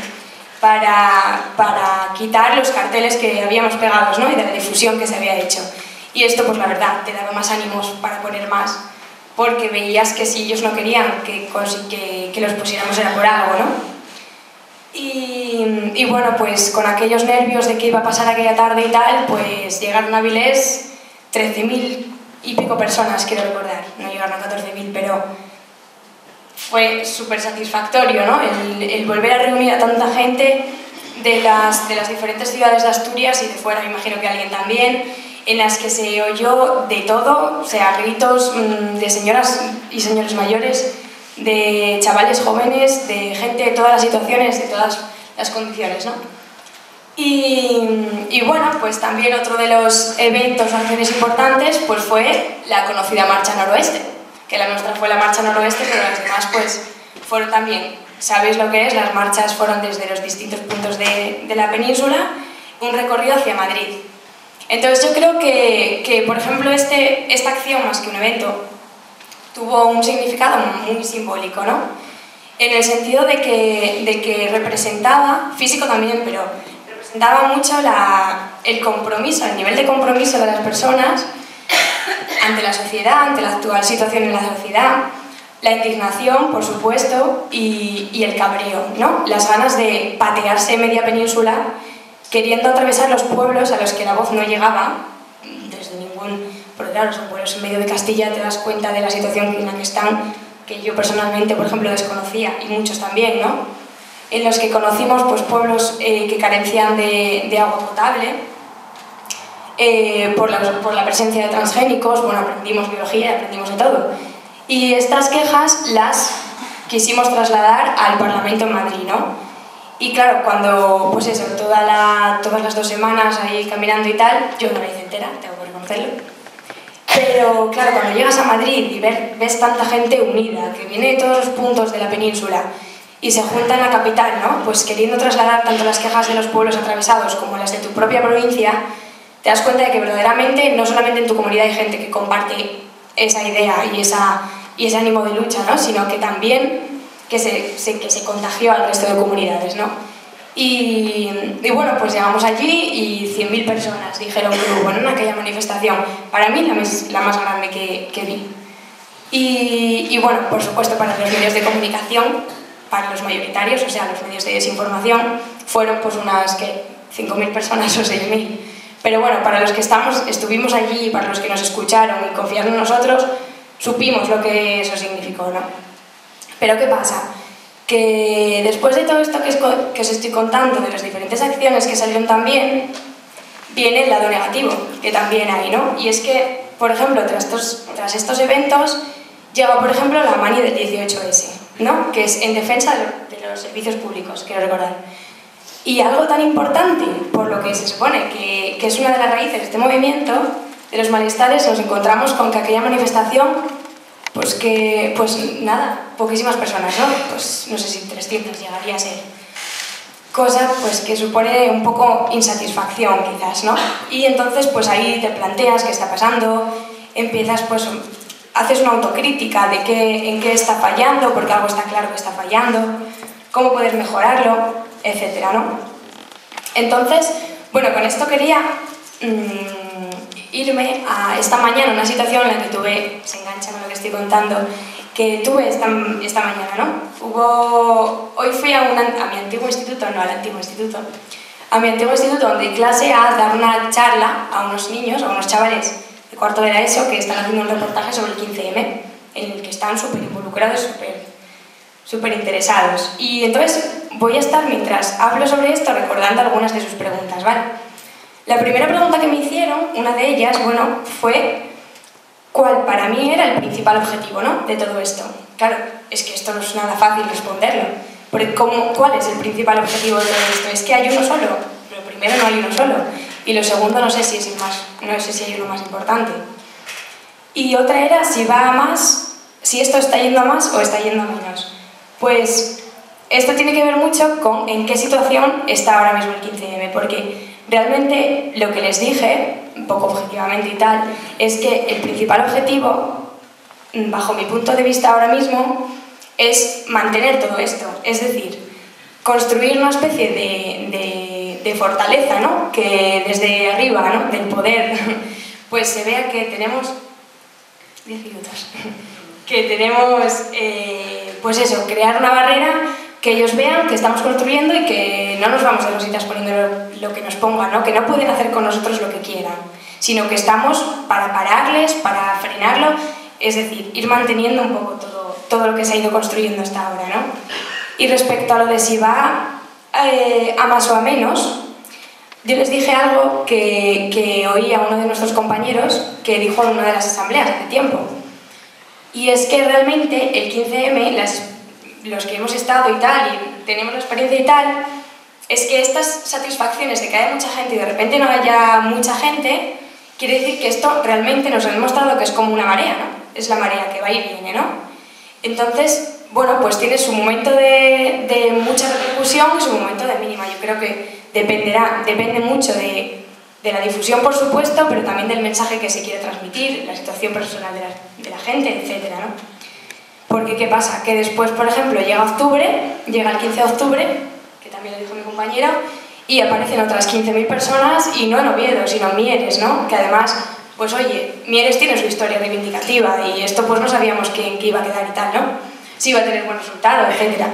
Speaker 4: para quitar los carteles que habíamos pegados, ¿no? Y de la difusión que se había hecho. Y esto, pues la verdad, te daba más ánimos para poner más, porque veías que si ellos no querían que los pusiéramos era por algo, ¿no? Y bueno, pues con aquellos nervios de que iba a pasar aquella tarde y tal, pues llegaron a Avilés 13.000 y pico personas, quiero recordar, no llegaron a 14.000, pero fue súper satisfactorio, ¿no? El volver a reunir a tanta gente de las diferentes ciudades de Asturias y de fuera, me imagino que alguien también, en las que se oyó de todo, o sea, gritos de señoras y señores mayores, de chavales jóvenes, de gente de todas las situaciones, de todas las condiciones, ¿no? Y bueno, pues también otro de los eventos o acciones importantes pues fue la conocida Marcha Noroeste, que la nuestra fue la Marcha Noroeste, pero las demás pues fueron también sabéis lo que es, las marchas fueron desde los distintos puntos de la península, un recorrido hacia Madrid. Entonces yo creo que por ejemplo, esta acción, más que un evento, tuvo un significado muy simbólico, ¿no? En el sentido de que representaba, físico también, pero representaba mucho el compromiso, el nivel de compromiso de las personas ante la sociedad, ante la actual situación en la sociedad, la indignación, por supuesto, y el cabreo, ¿no? Las ganas de patearse media península queriendo atravesar los pueblos a los que la voz no llegaba, desde ningún... Porque claro, son pueblos en medio de Castilla, te das cuenta de la situación en la que están, que yo personalmente, por ejemplo, desconocía, y muchos también, ¿no? En los que conocimos pues, pueblos que carecían de agua potable, por la presencia de transgénicos, bueno, aprendimos biología, aprendimos de todo. Y estas quejas las quisimos trasladar al Parlamento en Madrid, ¿no? Y claro, cuando, pues eso, todas las 2 semanas ahí caminando y tal, yo no la hice entera, tengo que reconocerlo. Pero claro, cuando llegas a Madrid y ves tanta gente unida, que viene de todos los puntos de la península y se junta en la capital, ¿no? Pues queriendo trasladar tanto las quejas de los pueblos atravesados como las de tu propia provincia, te das cuenta de que verdaderamente no solamente en tu comunidad hay gente que comparte esa idea y ese ánimo de lucha, ¿no? Sino que también que se contagió al resto de comunidades, ¿no? Y bueno, pues llegamos allí y 100.000 personas dijeron que hubo en aquella manifestación. Para mí la más grande que vi. Y bueno, por supuesto para los medios de comunicación, para los mayoritarios, o sea, los medios de desinformación, fueron pues unas 5.000 personas o 6.000. Pero bueno, para los que estuvimos allí, para los que nos escucharon y confiaron en nosotros, supimos lo que eso significó, ¿no? Pero ¿qué pasa? Que después de todo esto que os estoy contando, de las diferentes acciones que salieron también, viene el lado negativo, que también hay, ¿no? Y es que, por ejemplo, tras estos eventos, llega, por ejemplo, la mani del 18S, ¿no? Que es en defensa de los servicios públicos, quiero recordar. Y algo tan importante, por lo que se supone que es una de las raíces de este movimiento, de los malestares, nos encontramos con que aquella manifestación, pues nada, poquísimas personas, ¿no? Pues no sé si 300 llegaría a ser. Cosa pues que supone un poco insatisfacción quizás, ¿no? Y entonces pues ahí te planteas qué está pasando, empiezas pues, haces una autocrítica de en qué está fallando, porque algo está claro que está fallando, cómo poder mejorarlo, etcétera, ¿no? Entonces, bueno, con esto quería irme a esta mañana, una situación en la que tuve, se engancha con lo que estoy contando, que tuve esta mañana, ¿no? Hoy fui a mi antiguo instituto, no al antiguo instituto, a mi antiguo instituto donde di clase a dar una charla a unos niños, a unos chavales de cuarto de la ESO que están haciendo un reportaje sobre el 15M, en el que están súper involucrados, súper interesados. Y entonces voy a estar, mientras hablo sobre esto, recordando algunas de sus preguntas, ¿vale? La primera pregunta que me hicieron, una de ellas, bueno, fue cuál para mí era el principal objetivo, ¿no?, de todo esto. Claro, es que esto no es nada fácil responderlo, porque ¿cuál es el principal objetivo de todo esto? Es que hay uno solo, pero primero no hay uno solo, y lo segundo no sé si hay uno más importante. Y otra era si va a más, si esto está yendo a más o está yendo a menos. Pues esto tiene que ver mucho con en qué situación está ahora mismo el 15M, porque realmente lo que les dije, un poco objetivamente y tal, es que el principal objetivo, bajo mi punto de vista ahora mismo, es mantener todo esto, es decir, construir una especie de fortaleza, ¿no?, que desde arriba, ¿no?, del poder, pues se vea que tenemos 10 minutos, que tenemos, pues eso, crear una barrera que ellos vean que estamos construyendo y que no nos vamos de rositas poniendo lo que nos pongan, ¿no?, que no pueden hacer con nosotros lo que quieran, sino que estamos para pararles, para frenarlo, es decir, ir manteniendo un poco todo lo que se ha ido construyendo hasta ahora, ¿no? Y respecto a lo de si va a más o a menos, yo les dije algo que oí a uno de nuestros compañeros que dijo en una de las asambleas hace tiempo, y es que realmente el 15M, los que hemos estado y tal, y tenemos la experiencia y tal, es que estas satisfacciones de que haya mucha gente y de repente no haya mucha gente, quiere decir que esto realmente nos ha demostrado que es como una marea, ¿no? Es la marea que va y viene, ¿no? Entonces, bueno, pues tiene su momento de de mucha repercusión en su momento de mínima. Yo creo que depende mucho de la difusión, por supuesto, pero también del mensaje que se quiere transmitir, la situación personal de la gente, etc., ¿no? Porque, ¿qué pasa? Que después, por ejemplo, llega el 15 de octubre, que también lo dijo mi compañero, y aparecen otras 15.000 personas, y no en Oviedo, sino en Mieres, ¿no? Que además, pues oye, Mieres tiene su historia reivindicativa, y esto pues no sabíamos qué iba a quedar y tal, ¿no? Si iba a tener buen resultado, etc.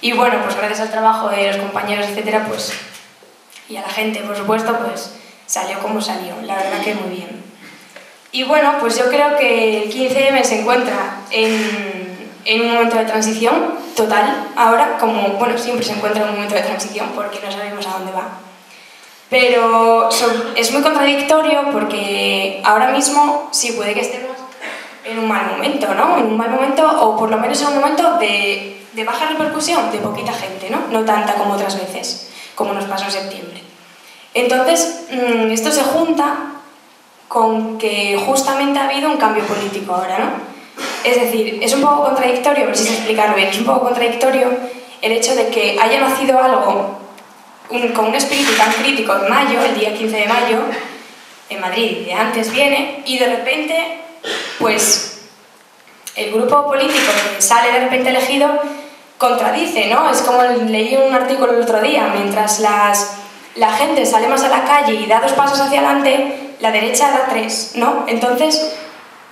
Speaker 4: Y bueno, pues gracias al trabajo de los compañeros, etc., pues, y a la gente, por supuesto, pues salió como salió, la verdad que muy bien. Y bueno, pues yo creo que el 15M se encuentra en un momento de transición total, ahora, como, bueno, siempre se encuentra en un momento de transición porque no sabemos a dónde va. Pero es muy contradictorio porque ahora mismo sí puede que estemos en un mal momento, ¿no? En un mal momento, o por lo menos en un momento de baja repercusión, de poquita gente, ¿no? No tanta como otras veces, como nos pasó en septiembre. Entonces, esto se junta con que justamente ha habido un cambio político ahora, ¿no? Es decir, es un poco contradictorio, a ver si sé explicarlo bien, es un poco contradictorio el hecho de que haya nacido algo con un espíritu tan crítico en mayo, el día 15 de mayo, en Madrid, de antes viene, y de repente, pues, el grupo político que sale de repente elegido contradice, ¿no? Es como leí un artículo el otro día, mientras la gente sale más a la calle y da 2 pasos hacia adelante, la derecha da 3, ¿no? Entonces,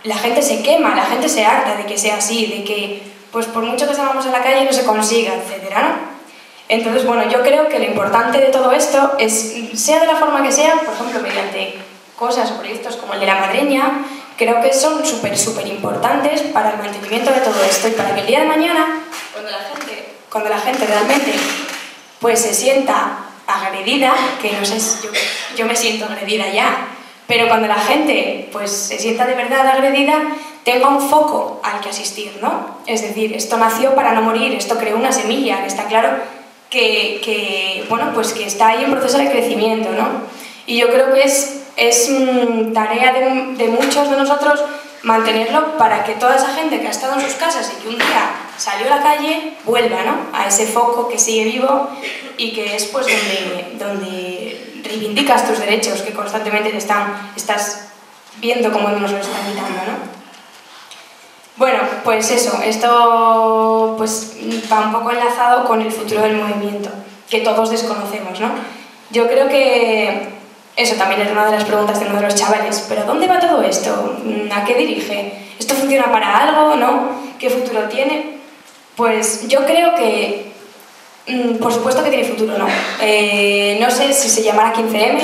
Speaker 4: la gente se quema, la gente se harta de que sea así, de que, pues por mucho que salgamos a la calle no se consiga, etc., ¿no? Entonces, bueno, yo creo que lo importante de todo esto es, sea de la forma que sea, por ejemplo, mediante cosas o proyectos como el de la Madreña, creo que son súper importantes para el mantenimiento de todo esto y para que el día de mañana, cuando la gente realmente pues se sienta agredida, que no sé, yo me siento agredida ya, pero cuando la gente pues se sienta de verdad agredida, tenga un foco al que asistir, ¿no? Es decir, esto nació para no morir, esto creó una semilla, que está claro bueno, pues que está ahí en proceso de crecimiento, ¿no? Y yo creo que es tarea de muchos de nosotros mantenerlo para que toda esa gente que ha estado en sus casas y que un día salió a la calle, vuelva, ¿no? A ese foco que sigue vivo y que es pues donde reivindicas tus derechos que constantemente estás viendo cómo nos lo están quitando, ¿no? Bueno, pues eso, esto pues va un poco enlazado con el futuro del movimiento, que todos desconocemos, ¿no? Yo creo que eso también era una de las preguntas de uno de los chavales, pero ¿dónde va todo esto? ¿A qué dirige? ¿Esto funciona para algo, no? ¿Qué futuro tiene? Pues yo creo que, por supuesto que tiene futuro, ¿no? No sé si se llamará 15M,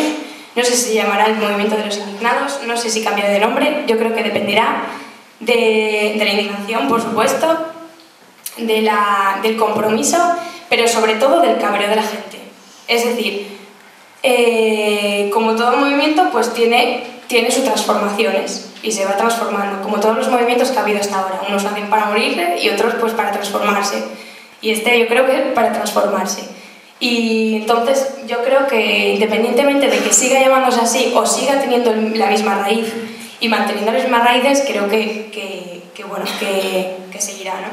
Speaker 4: no sé si se llamará el Movimiento de los Indignados, no sé si cambiará de nombre, yo creo que dependerá de la indignación, por supuesto, del compromiso, pero sobre todo del cabreo de la gente. Es decir, como todo movimiento, pues tiene sus transformaciones y se va transformando, como todos los movimientos que ha habido hasta ahora. Unos nacen para morir y otros pues para transformarse. Y yo creo que es para transformarse. Y entonces yo creo que independientemente de que siga llamándose así o siga teniendo la misma raíz y manteniendo las mismas raíces, creo que bueno, que seguirá, ¿no?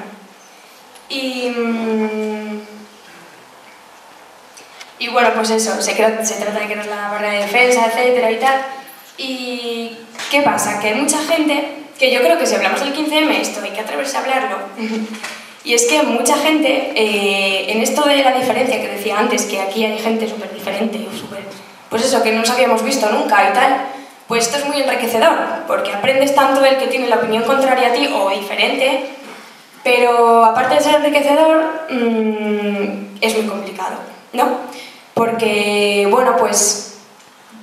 Speaker 4: Y bueno, pues eso, se trata de que nos la barra de defensa, etcétera y tal. ¿Y qué pasa? Que hay mucha gente, que yo creo que si hablamos del 15M, esto hay que atreverse a hablarlo, y es que mucha gente, en esto de la diferencia que decía antes, que aquí hay gente súper diferente, pues eso, que no nos habíamos visto nunca y tal, pues esto es muy enriquecedor, porque aprendes tanto del que tiene la opinión contraria a ti o diferente, pero aparte de ser enriquecedor, es muy complicado, ¿no? Porque, bueno, pues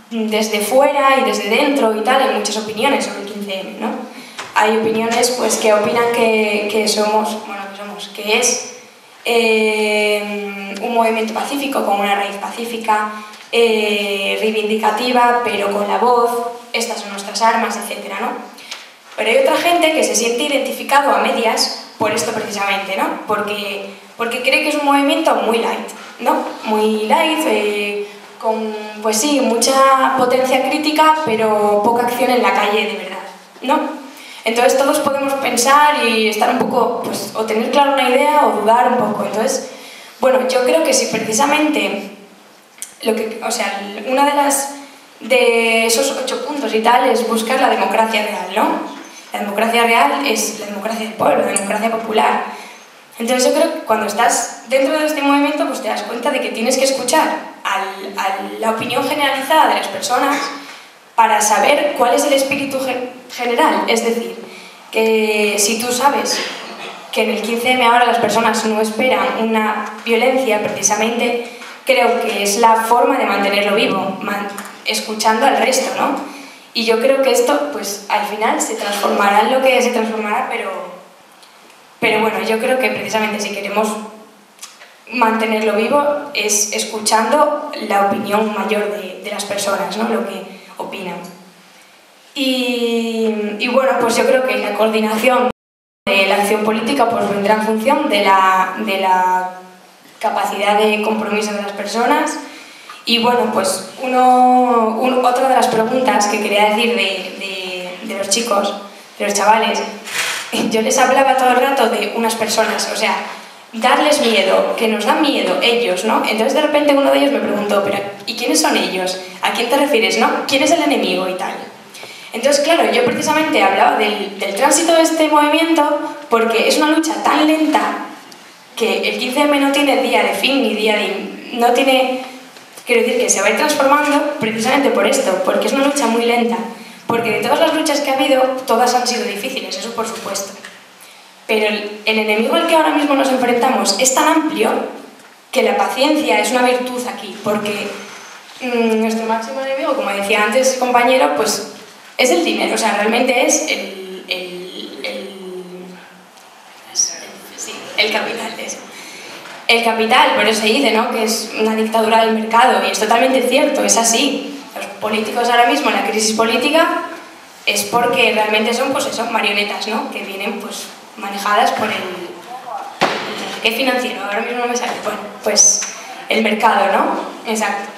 Speaker 4: desde fuera y desde dentro y tal hay muchas opiniones sobre el 15M, ¿no? Hay opiniones pues que opinan que es un movimiento pacífico, con una raíz pacífica, reivindicativa, pero con la voz, estas son nuestras armas, etc., ¿no? Pero hay otra gente que se siente identificado a medias por esto precisamente, ¿no? Porque cree que es un movimiento muy light, ¿no? Muy light, con, pues sí, mucha potencia crítica, pero poca acción en la calle de verdad, ¿no? Entonces todos podemos pensar y estar un poco, pues, o tener clara una idea o dudar un poco. Entonces, Bueno, yo creo que si precisamente una de esos 8 puntos y tal es buscar la democracia real, ¿no? La democracia real es la democracia del pueblo, la democracia popular. Entonces yo creo que cuando estás dentro de este movimiento pues te das cuenta de que tienes que escuchar a la opinión generalizada de las personas para saber cuál es el espíritu general. Es decir, que si tú sabes que en el 15M ahora las personas no esperan una violencia precisamente, creo que es la forma de mantenerlo vivo, escuchando al resto, ¿no? Y yo creo que esto, pues al final se transformará en lo que se transformará, pero bueno, yo creo que precisamente si queremos mantenerlo vivo es escuchando la opinión mayor de las personas, ¿no? Lo que opinan. Y bueno, pues yo creo que la coordinación de la acción política pues vendrá en función de la capacidad de compromiso de las personas. Y bueno, pues otra de las preguntas que quería decir de los chicos, de los chavales, yo les hablaba todo el rato de unas personas, o sea, darles miedo, que nos dan miedo ellos, ¿no? Entonces de repente uno de ellos me preguntó, pero ¿y quiénes son ellos? ¿A quién te refieres, no? ¿Quién es el enemigo y tal? Entonces, claro, yo precisamente hablaba del tránsito de este movimiento porque es una lucha tan lenta que el 15M no tiene día de fin ni día de... no tiene... Quiero decir que se va a ir transformando precisamente por esto, porque es una lucha muy lenta. Porque de todas las luchas que ha habido, todas han sido difíciles, eso por supuesto. Pero el enemigo al que ahora mismo nos enfrentamos es tan amplio que la paciencia es una virtud aquí, porque nuestro máximo enemigo, como decía antes el compañero, pues es el dinero, o sea, realmente es el capital, eso. El capital, por eso se dice, ¿no?, que es una dictadura del mercado, y es totalmente cierto, es así. Los políticos ahora mismo en la crisis política es porque realmente son, pues eso, marionetas, ¿no?, que vienen pues manejadas por ¿qué financiero? Ahora mismo no me sale. Bueno, pues el mercado, ¿no? Exacto.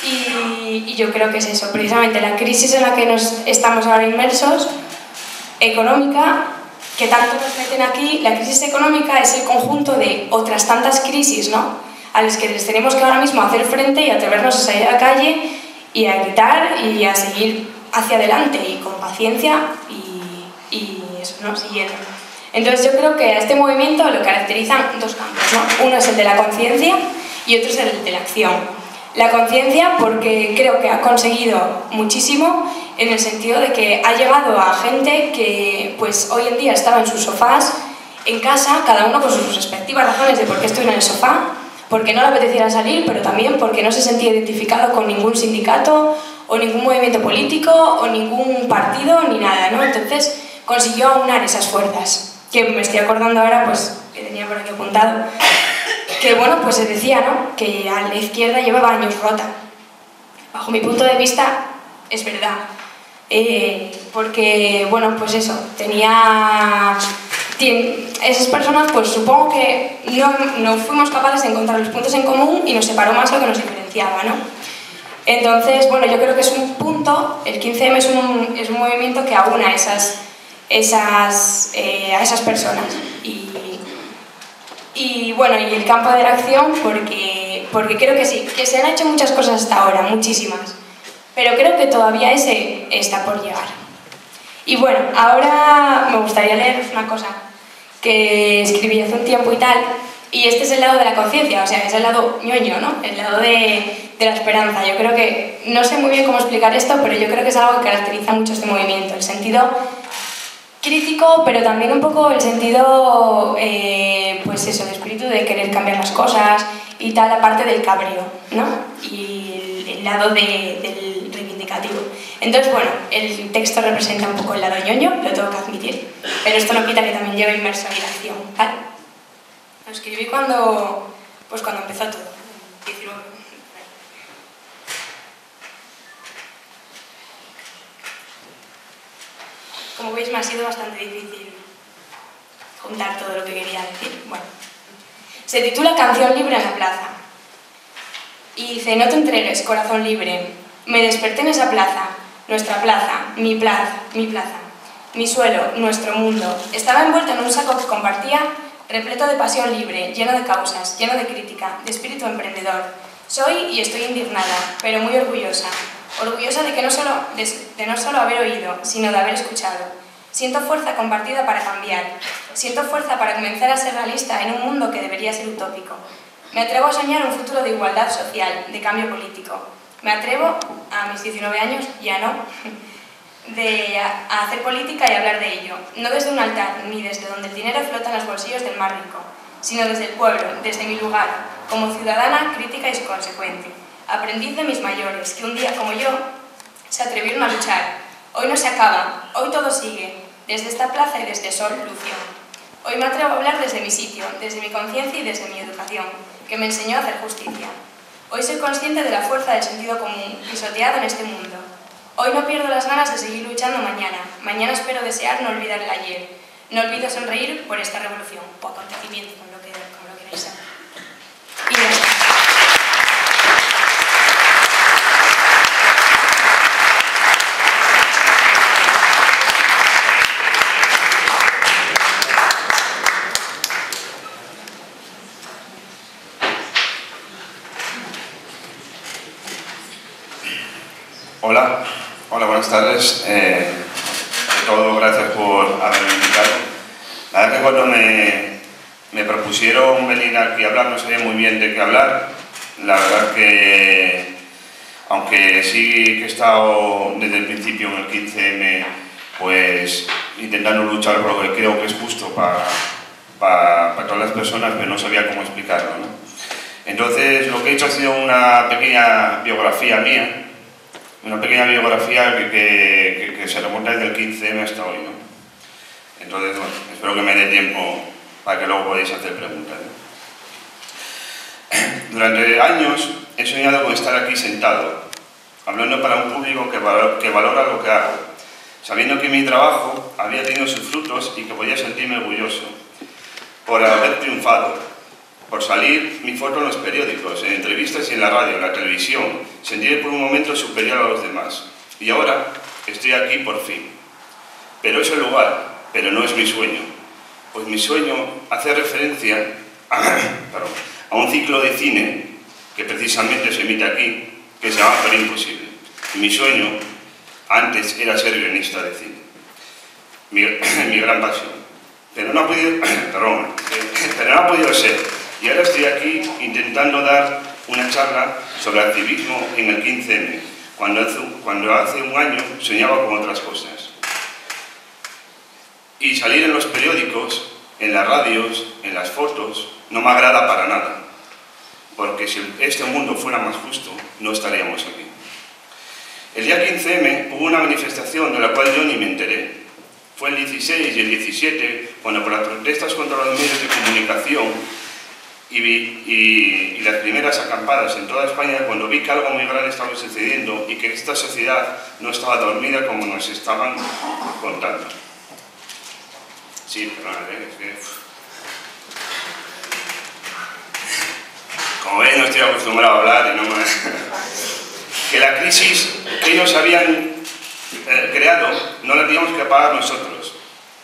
Speaker 4: Y yo creo que es eso, precisamente la crisis en la que nos estamos ahora inmersos, económica, que tanto nos meten aquí, la crisis económica es el conjunto de otras tantas crisis, ¿no?, a las que les tenemos que ahora mismo hacer frente y atrevernos a salir a la calle y a gritar y a seguir hacia adelante y con paciencia y eso, ¿no?, siguiendo. Entonces yo creo que a este movimiento lo caracterizan dos campos, ¿no? Uno es el de la conciencia y otro es el de la acción. La conciencia porque creo que ha conseguido muchísimo en el sentido de que ha llegado a gente que pues hoy en día estaba en sus sofás, en casa, cada uno con sus respectivas razones de por qué estoy en el sofá, porque no le apeteciera salir, pero también porque no se sentía identificado con ningún sindicato o ningún movimiento político o ningún partido ni nada, ¿no? Entonces consiguió aunar esas fuerzas, que me estoy acordando ahora, pues, que tenía por aquí apuntado, que bueno, pues se decía, ¿no?, que a la izquierda llevaba años rota. Bajo mi punto de vista, es verdad. Porque, bueno, pues eso, esas personas, pues supongo que no fuimos capaces de encontrar los puntos en común y nos separó más lo que nos diferenciaba, ¿no? Entonces, bueno, yo creo que es un punto, el 15M es un movimiento que aúna a esas personas. Y bueno, y el campo de la acción porque creo que sí, que se han hecho muchas cosas hasta ahora, muchísimas, pero creo que todavía ese está por llegar. Y bueno, ahora me gustaría leer una cosa que escribí hace un tiempo y tal, y este es el lado de la conciencia, o sea, es el lado ñoño, ¿no?, el lado de la esperanza. Yo creo que, no sé muy bien cómo explicar esto, pero yo creo que es algo que caracteriza mucho este movimiento, el sentido crítico, pero también un poco el sentido, pues eso, de espíritu de querer cambiar las cosas y tal, aparte del cabreo, ¿no?, y el lado del reivindicativo. Entonces, bueno, el texto representa un poco el lado ñoño, lo tengo que admitir, pero esto no quita que también lleve inmerso en la acción, ¿vale? Lo escribí cuando empezó todo, 19. Como veis, me ha sido bastante difícil juntar todo lo que quería decir. Bueno, se titula Canción libre en la plaza. Y dice: no te entregues, corazón libre. Me desperté en esa plaza, nuestra plaza, mi plaza, mi suelo, nuestro mundo. Estaba envuelto en un saco que compartía repleto de pasión libre, lleno de causas, lleno de crítica, de espíritu emprendedor. Soy y estoy indignada, pero muy orgullosa. Orgullosa de no solo haber oído, sino de haber escuchado. Siento fuerza compartida para cambiar. Siento fuerza para comenzar a ser realista en un mundo que debería ser utópico. Me atrevo a soñar un futuro de igualdad social, de cambio político. Me atrevo, a mis 19 años, ya no, a hacer política y hablar de ello. No desde un altar, ni desde donde el dinero flota en los bolsillos del más rico, sino desde el pueblo, desde mi lugar, como ciudadana crítica y consecuente. Aprendiz de mis mayores, que un día como yo se atrevieron a luchar. Hoy no se acaba, hoy todo sigue, desde esta plaza y desde Sol, Lucio. Hoy me atrevo a hablar desde mi sitio, desde mi conciencia y desde mi educación, que me enseñó a hacer justicia. Hoy soy consciente de la fuerza del sentido común, pisoteado en este mundo. Hoy no pierdo las ganas de seguir luchando mañana. Mañana espero desear no olvidar el ayer. No olvido sonreír por esta revolución, o acontecimiento, como lo queráis saber. Y ya está.
Speaker 5: Hola, buenas tardes. Ante todo, gracias por haberme invitado. La verdad que cuando me propusieron venir aquí a hablar no sabía muy bien de qué hablar. La verdad que, aunque sí que he estado desde el principio en el 15M, pues intentando luchar por lo que creo que es justo para todas las personas, pero no sabía cómo explicarlo, ¿no? Entonces, lo que he hecho ha sido una pequeña biografía mía, que se remonta desde el 15M hasta hoy, ¿no? Entonces, bueno, espero que me dé tiempo para que luego podáis hacer preguntas, ¿no? Durante años he soñado con estar aquí sentado, hablando para un público que valora lo que hago, sabiendo que mi trabajo había tenido sus frutos y que podía sentirme orgulloso por haber triunfado, por salir mi foto en los periódicos, en entrevistas y en la radio, en la televisión, sentir por un momento superior a los demás. Y ahora estoy aquí por fin. Pero es el lugar, pero no es mi sueño. Pues mi sueño hace referencia a un ciclo de cine que precisamente se emite aquí, que se llama Pero Imposible. Y mi sueño antes era ser guionista de cine. Mi gran pasión. Pero no ha podido ser. Y ahora estoy aquí intentando dar una charla sobre activismo en el 15M, cuando hace un año soñaba con otras cosas. Y salir en los periódicos, en las radios, en las fotos, no me agrada para nada, porque si este mundo fuera más justo, no estaríamos aquí. El día 15M hubo una manifestación de la cual yo ni me enteré. Fue el 16 y el 17, cuando por las protestas contra los medios de comunicación y las primeras acampadas en toda España, cuando vi que algo muy grave estaba sucediendo y que esta sociedad no estaba dormida como nos estaban contando. Sí, perdón, es que... Como veis, no estoy acostumbrado a hablar y no me... Que la crisis que ellos habían creado no la teníamos que pagar nosotros.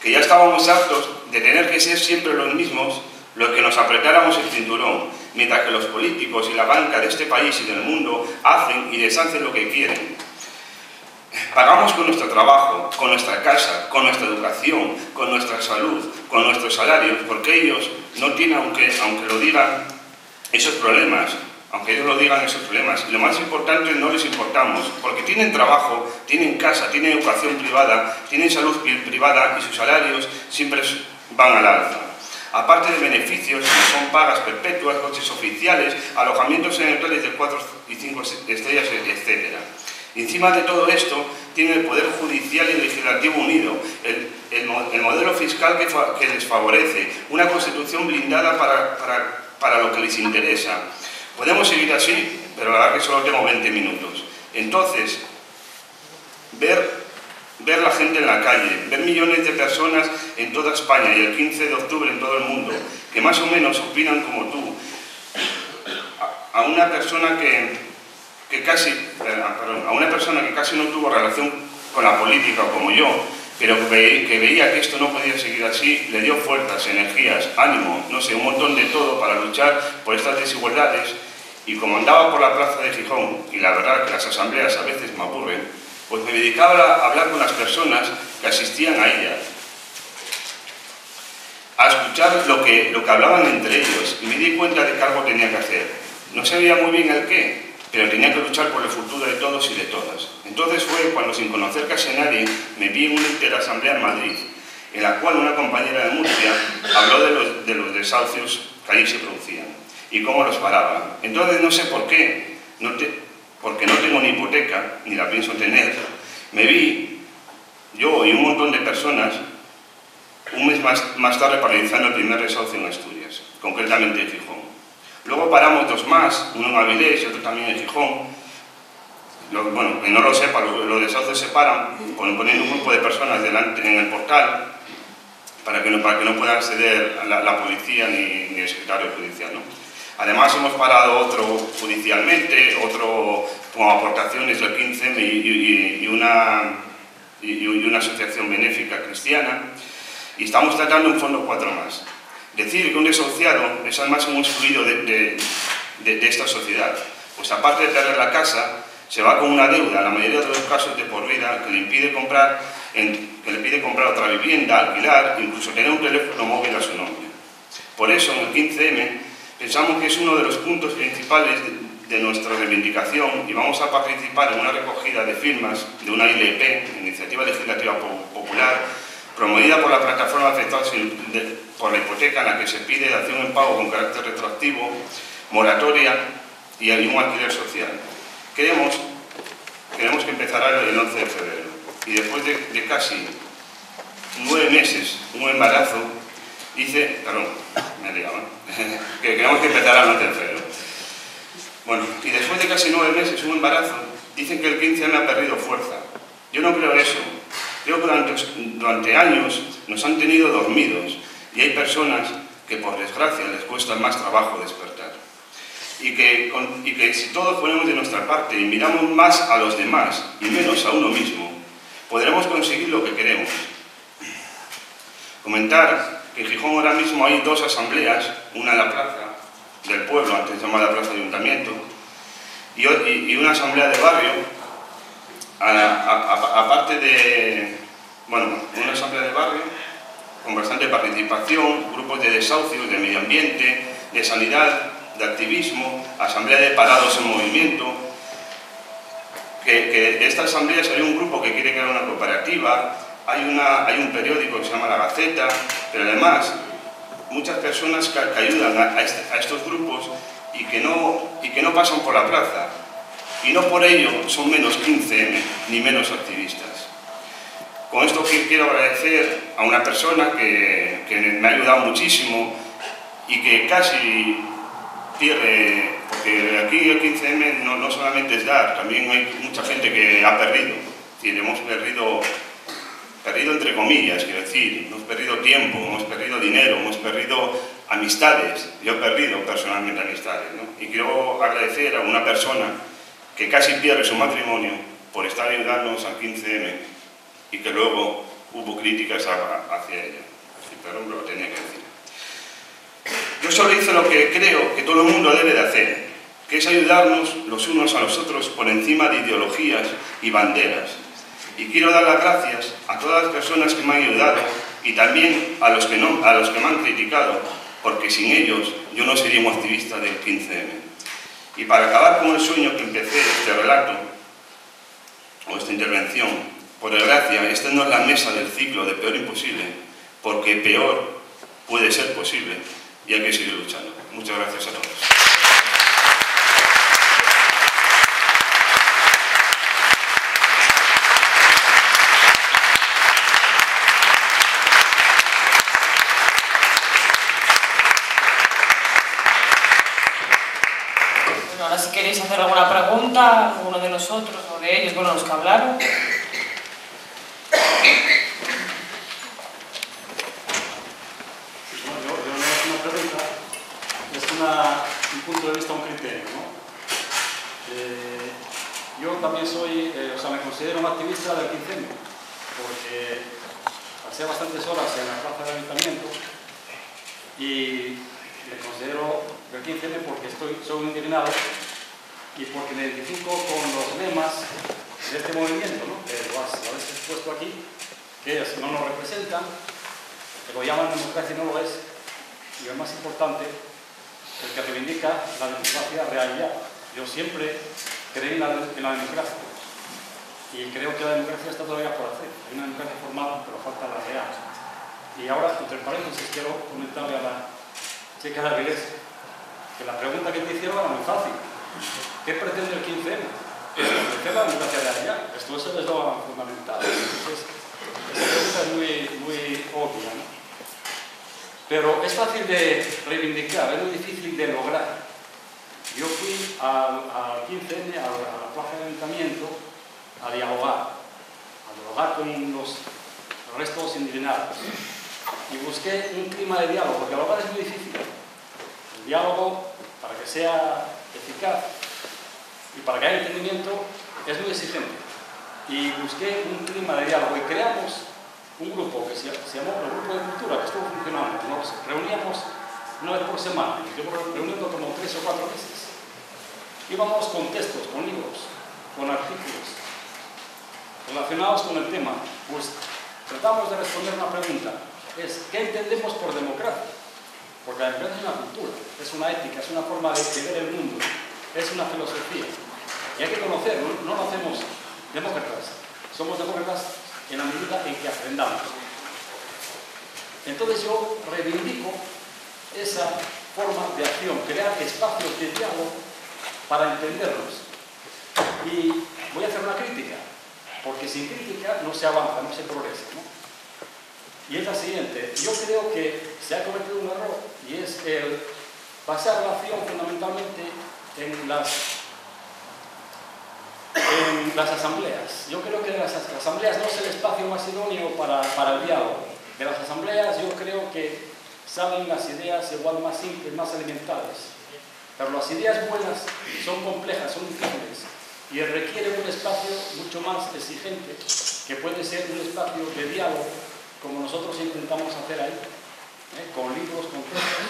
Speaker 5: Que ya estábamos hartos de tener que ser siempre los mismos los que nos apretáramos el cinturón, mientras que los políticos y la banca de este país y del mundo hacen y deshacen lo que quieren. Pagamos con nuestro trabajo, con nuestra casa, con nuestra educación, con nuestra salud, con nuestros salarios, porque ellos no tienen, aunque lo digan, esos problemas. Aunque ellos lo digan, esos problemas. Y lo más importante, no les importamos, porque tienen trabajo, tienen casa, tienen educación privada, tienen salud privada y sus salarios siempre van al alza. Aparte de beneficios, como son pagas perpetuas, coches oficiales, alojamientos en hoteles de 4 y 5 estrellas, etc. Y encima de todo esto, tiene el Poder Judicial y el Legislativo unido, el modelo fiscal que les favorece, una constitución blindada para lo que les interesa. Podemos seguir así, pero la verdad que solo tengo 20 minutos. Entonces, ver la gente en la calle, ver millones de personas en toda España y el 15 de octubre en todo el mundo, que más o menos opinan como tú, a una persona que casi no tuvo relación con la política como yo, pero que veía que esto no podía seguir así, le dio fuerzas, energías, ánimo, no sé, un montón de todo para luchar por estas desigualdades. Y como andaba por la plaza de Gijón, y la verdad que las asambleas a veces me aburren, pues me dedicaba a hablar con las personas que asistían a ellas, a escuchar lo que hablaban entre ellos, y me di cuenta de que algo tenía que hacer. No sabía muy bien el qué, pero tenía que luchar por el futuro de todos y de todas. Entonces fue cuando, sin conocer casi a nadie, me vi en una interasamblea en Madrid, en la cual una compañera de Murcia habló de los desahucios que allí se producían y cómo los paraban. Entonces no sé por qué, porque no tengo ni hipoteca, ni la pienso tener, me vi, yo y un montón de personas, un mes más tarde paralizando el primer desahucio en Asturias, concretamente en Gijón. Luego paramos dos más, uno en Avilés y otro también en Gijón. Bueno, que no lo sepa, los desahucios se paran poniendo un grupo de personas delante en el portal para que no pueda acceder la policía ni el secretario judicial, ¿no? Además hemos parado otro judicialmente, otro con aportaciones del 15M y una asociación benéfica cristiana, y estamos tratando un fondo 4 más. Decir que un desahuciado es al máximo excluido de esta sociedad, pues aparte de perder la casa, se va con una deuda, en la mayoría de los casos de por vida, que le pide comprar otra vivienda, alquilar, incluso tener un teléfono móvil a su nombre. Por eso, en el 15M, pensamos que es uno de los puntos principales de nuestra reivindicación, y vamos a participar en una recogida de firmas de una ILP, Iniciativa Legislativa Popular, promovida por la plataforma afectados por la hipoteca, en la que se pide dación en pago con carácter retroactivo, moratoria y un alquiler social. Queremos que empezará el 11 de febrero, y después de casi 9 meses, un embarazo, que queremos que empezará el 11 de febrero. Bueno, y después de casi 9 meses, un embarazo, dicen que el 15M ha perdido fuerza. Yo no creo eso. Creo que durante años nos han tenido dormidos, y hay personas que por desgracia les cuesta más trabajo despertar. Y que si todos ponemos de nuestra parte y miramos más a los demás y menos a uno mismo, podremos conseguir lo que queremos. Comentar que en Gijón ahora mismo hay 2 asambleas, una en la plaza del pueblo, antes llamada Plaza Ayuntamiento, y una asamblea de barrio, aparte de, bueno, una asamblea de barrio con bastante participación, grupos de desahucios, de medio ambiente, de sanidad, de activismo, asamblea de parados en movimiento. Que de esta asamblea salió un grupo que quiere crear una cooperativa, hay un periódico que se llama La Gaceta, pero además muchas personas que ayudan a estos grupos y que no pasan por la plaza, y no por ello son menos 15M ni menos activistas. Con esto quiero agradecer a una persona que me ha ayudado muchísimo y que casi pierde, porque aquí el 15M no solamente es dar, también hay mucha gente que ha perdido. Es decir, hemos perdido entre comillas, quiero decir, hemos perdido tiempo, hemos perdido dinero, hemos perdido amistades. Yo he perdido personalmente amistades, ¿no? Y quiero agradecer a una persona que casi pierde su matrimonio por estar ayudándonos al 15M y que luego hubo críticas hacia ella. Así, pero lo tenía que decir. Yo solo hice lo que creo que todo el mundo debe de hacer, que es ayudarnos los unos a los otros por encima de ideologías y banderas. Y quiero dar las gracias a todas las personas que me han ayudado y también a los que me han criticado, porque sin ellos yo no sería un activista del 15M. Y para acabar con el sueño que empecé este relato, o esta intervención, por desgracia, esta no es la mesa del ciclo de peor imposible, porque peor puede ser posible y hay que seguir luchando. Muchas gracias a todos.
Speaker 1: Ahora si queréis hacer alguna pregunta, alguno de nosotros o de ellos, bueno, los que hablaron.
Speaker 6: Pues bueno, yo no es una pregunta, es un punto de vista, un criterio, ¿no? Yo también soy, me considero un activista del 15M, porque pasé bastantes horas en la plaza del Ayuntamiento y me considero del 15M porque soy indignado y porque me identifico con los lemas de este movimiento, ¿no? Que lo habéis expuesto aquí, que es, no nos representan, que lo llaman democracia y no lo es, y el más importante, el que reivindica la democracia real ya. Yo siempre creí en la democracia y creo que la democracia está todavía por hacer. Hay una democracia formada, pero falta la real. Y ahora, entre paréntesis, quiero comentarle a la chica de Avilés que la pregunta que te hicieron era muy fácil. ¿Qué pretende el 15M? Pretende la democracia real ya. Esto es el eslogan fundamental. Entonces, esa pregunta es muy obvia, ¿no? Pero es fácil de reivindicar, es muy difícil de lograr. Yo fui al 15M, a la plaza del Ayuntamiento, a dialogar con los restos indignados. Y busqué un clima de diálogo, porque dialogar es muy difícil. El diálogo, para que sea eficaz y para que haya entendimiento, es muy exigente. Y busqué un clima de diálogo y creamos un grupo que se llamó el Grupo de Cultura, que estuvo funcionando. Nos reuníamos una vez por semana, y estuvo reuniendo como 3 o 4 meses. Íbamos con textos, con libros, con artículos relacionados con el tema. Pues tratamos de responder una pregunta, es ¿qué entendemos por democracia? Porque la democracia es una cultura, es una ética, es una forma de ver el mundo, es una filosofía. Y hay que conocerlo, no lo hacemos demócratas, somos demócratas en la medida en que aprendamos. Entonces yo reivindico esa forma de acción, crear espacios de diálogo para entenderlos. Y voy a hacer una crítica, porque sin crítica no se avanza, no se progresa, ¿no? Y es la siguiente: yo creo que se ha cometido un error y es el basar la acción fundamentalmente en las asambleas. Yo creo que las asambleas no es el espacio más idóneo para el diálogo. De las asambleas yo creo que salen las ideas igual más simples, más elementales. Pero las ideas buenas son complejas, son difíciles y requieren un espacio mucho más exigente, que puede ser un espacio de diálogo, como nosotros intentamos hacer ahí, con libros, con textos,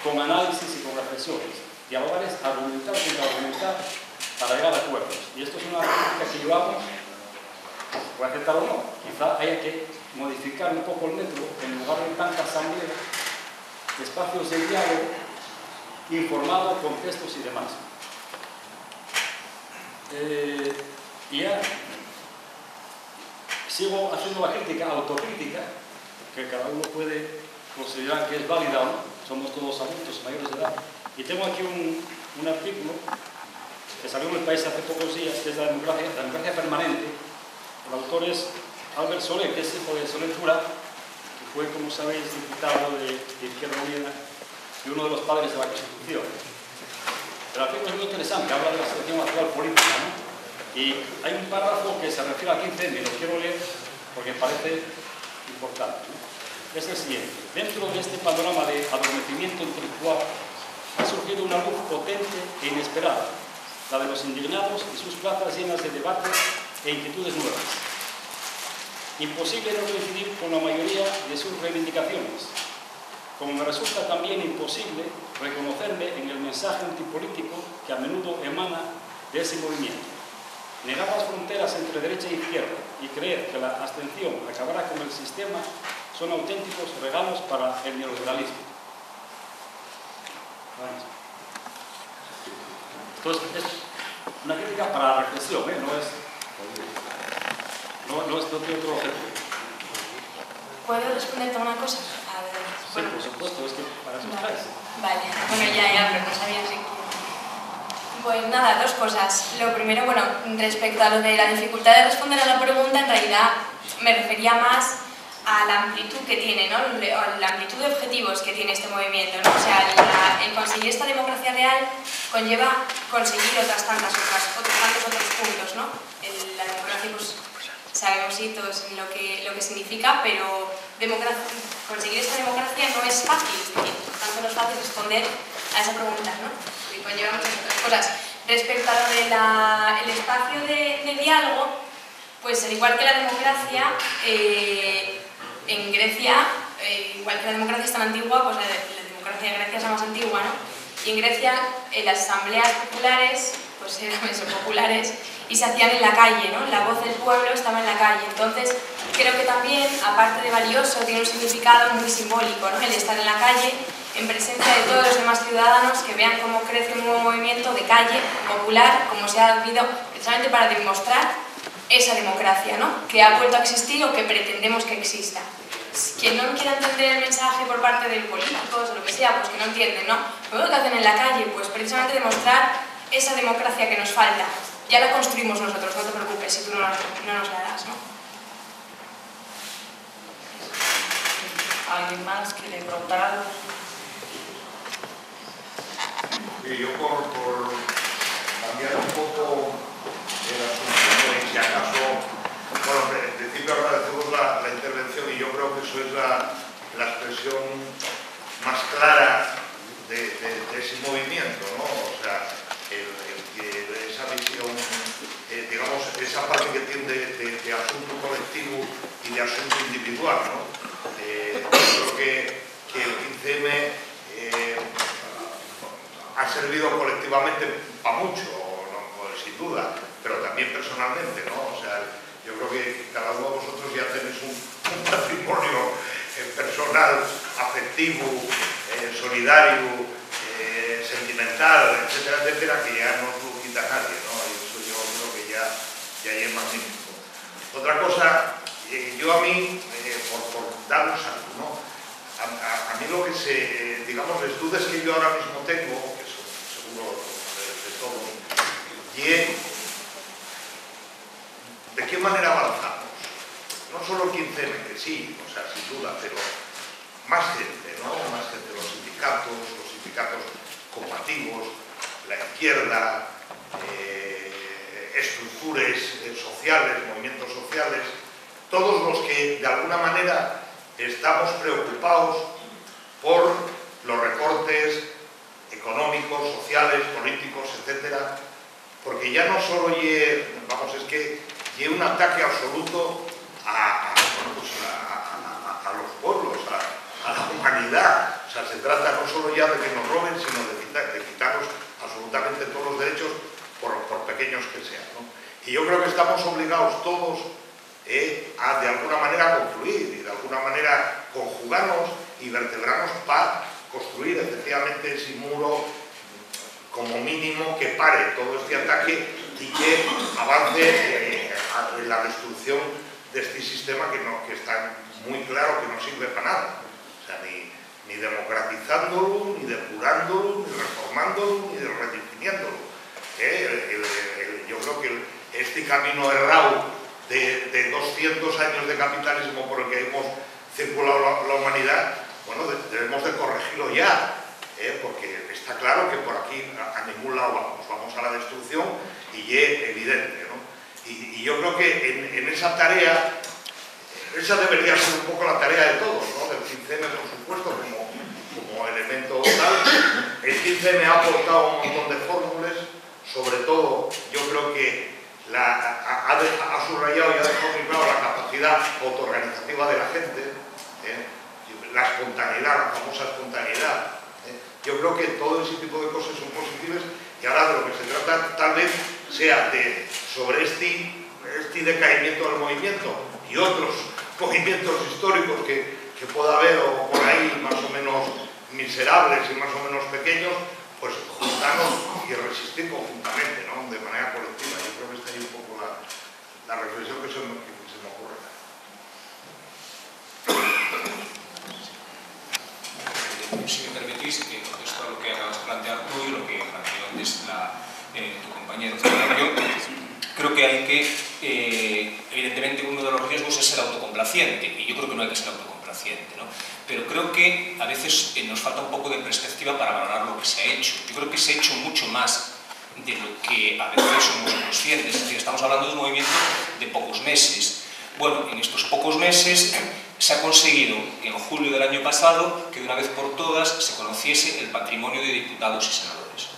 Speaker 6: con análisis y con reflexiones. Dialogar es argumentar contra argumentar para llegar a acuerdos. Y esto es una práctica que llevamos, puede aceptar o no. Quizá haya que modificar un poco el método, en lugar de tanta asamblea, espacios de diálogo informado con textos y demás. Y ya sigo haciendo la crítica, autocrítica, que cada uno puede considerar que es válida o no. Somos todos adultos, mayores de edad. Y tengo aquí un artículo que salió en El País hace pocos días, que es la democracia permanente. El autor es Albert Soler, que es hijo de Soler Tura, que fue, como sabéis, diputado de Izquierda Unida y uno de los padres de la Constitución. El artículo es muy interesante, habla de la situación actual política, ¿no? Y hay un párrafo que se refiere al 15M, lo quiero leer porque me parece importante, ¿no? Es el siguiente: dentro de este panorama de adormecimiento intelectual ha surgido una luz potente e inesperada, la de los indignados y sus plazas llenas de debates e inquietudes nuevas. Imposible no coincidir con la mayoría de sus reivindicaciones, como me resulta también imposible reconocerme en el mensaje antipolítico que a menudo emana de ese movimiento. Negar las fronteras entre derecha e izquierda y creer que la abstención acabará con el sistema son auténticos regalos para el neoliberalismo. Entonces, es una crítica para la reflexión, no tiene otro objetivo.
Speaker 4: ¿Puedo responderte a una cosa? A ver,
Speaker 6: Sí, por supuesto, es que para eso estáis.
Speaker 4: Vale, bueno, ya, pero no sabía si... Pues nada, dos cosas. Lo primero, bueno, respecto a lo de la dificultad de responder a la pregunta, en realidad me refería más a la amplitud que tiene, ¿no? La amplitud de objetivos que tiene este movimiento, ¿no? O sea, el conseguir esta democracia real conlleva conseguir otros tantos otros puntos, ¿no? La democracia, pues, sabemos hitos en lo que significa, pero conseguir esta democracia no es fácil, por tanto no es fácil responder a esa pregunta, ¿no? Y conlleva muchas otras cosas. Respecto a lo del espacio de diálogo, pues al igual que la democracia, en Grecia, igual que la democracia es tan antigua, pues la democracia de Grecia es la más antigua, ¿no? Y en Grecia las asambleas populares, pues eran eso, populares, y se hacían en la calle, ¿no? La voz del pueblo estaba en la calle. Entonces, creo que también, aparte de valioso, tiene un significado muy simbólico, ¿no? El estar en la calle, en presencia de todos los demás ciudadanos, que vean cómo crece un nuevo movimiento de calle popular, como se ha habido precisamente para demostrar esa democracia, ¿no? Que ha vuelto a existir o que pretendemos que exista. Quien no quiera entender el mensaje por parte de políticos o lo que sea, pues que no entienden, ¿no? Lo que hacen en la calle, pues precisamente demostrar esa democracia que nos falta. Ya la construimos nosotros, no te preocupes si tú no nos la das, ¿no?
Speaker 1: ¿Alguien más quiere preguntar algo?
Speaker 7: Yo por cambiar un poco el asunto, si acaso, bueno, en principio agradecemos la intervención y yo creo que eso es la expresión más clara de ese movimiento, ¿no? O sea, esa visión, digamos, esa parte que tiene de asunto colectivo y de asunto individual, ¿no? Yo creo que el 15M ha servido colectivamente para mucho, ¿no? Sin duda, pero también personalmente, ¿no? O sea, yo creo que cada uno de vosotros ya tenéis un patrimonio personal, afectivo, solidario, sentimental, etcétera, etcétera, que ya no os lo quita nadie, ¿no? Y eso yo creo que ya es magnífico. Otra cosa, yo a mí, por daros algo, ¿no? A mí lo que digamos, las dudas que yo ahora mismo tengo, que son seguro de todos, y ¿de qué manera avanzamos? No solo el 15M, que sí, o sea, sin duda, pero más gente, ¿no? Más gente, los sindicatos combativos, la izquierda, estructuras sociales, movimientos sociales, todos los que de alguna manera estamos preocupados por los recortes económicos, sociales, políticos, etcétera, porque ya no solo es que es un ataque absoluto a los pueblos, a la humanidad. O sea, se trata no solo ya de que nos roben, sino de quitarnos absolutamente todos los derechos, por pequeños que sean, ¿no? Y yo creo que estamos obligados todos a de alguna manera construir y de alguna manera conjugarnos y vertebrarnos para construir efectivamente ese muro como mínimo que pare todo este ataque y que avance en la destrucción de este sistema que está muy claro que no sirve para nada. O sea, ni democratizándolo, ni depurándolo, ni reformándolo, ni redefiniéndolo. Yo creo que este camino errado de 200 años de capitalismo por el que hemos circulado la humanidad, bueno, debemos de corregirlo ya, porque está claro que por aquí a ningún lado vamos a la destrucción y es evidente, ¿no? Y yo creo que en esa tarea, esa debería ser un poco la tarea de todos, ¿no? Del 15M, por supuesto, como elemento tal. El 15M ha aportado un montón de fórmulas, sobre todo yo creo que ha subrayado y ha dejado muy claro la capacidad autoorganizativa de la gente, la espontaneidad, la famosa espontaneidad. Yo creo que todo ese tipo de cosas son positivas y ahora de lo que se trata tal vez sea sobre este decaimiento del movimiento y otros movimientos históricos que pueda haber o por ahí más o menos miserables y más o menos pequeños, pues juntarnos y resistir conjuntamente, ¿no? De manera colectiva. Yo creo que está ahí un poco la reflexión que se me ocurre.
Speaker 2: Si me permitís, contesto a lo que acabas de plantear tú y lo que planteó antes tu compañero. Yo creo que hay que, evidentemente, uno de los riesgos es ser autocomplaciente, y yo creo que no hay que ser autocomplaciente, ¿no? Pero creo que a veces nos falta un poco de perspectiva para valorar lo que se ha hecho. Yo creo que se ha hecho mucho más de lo que a veces somos conscientes. Es decir, estamos hablando de un movimiento de pocos meses. Bueno, en estos pocos meses se ha conseguido, en julio del año pasado, que de una vez por todas se conociese el patrimonio de diputados y senadores.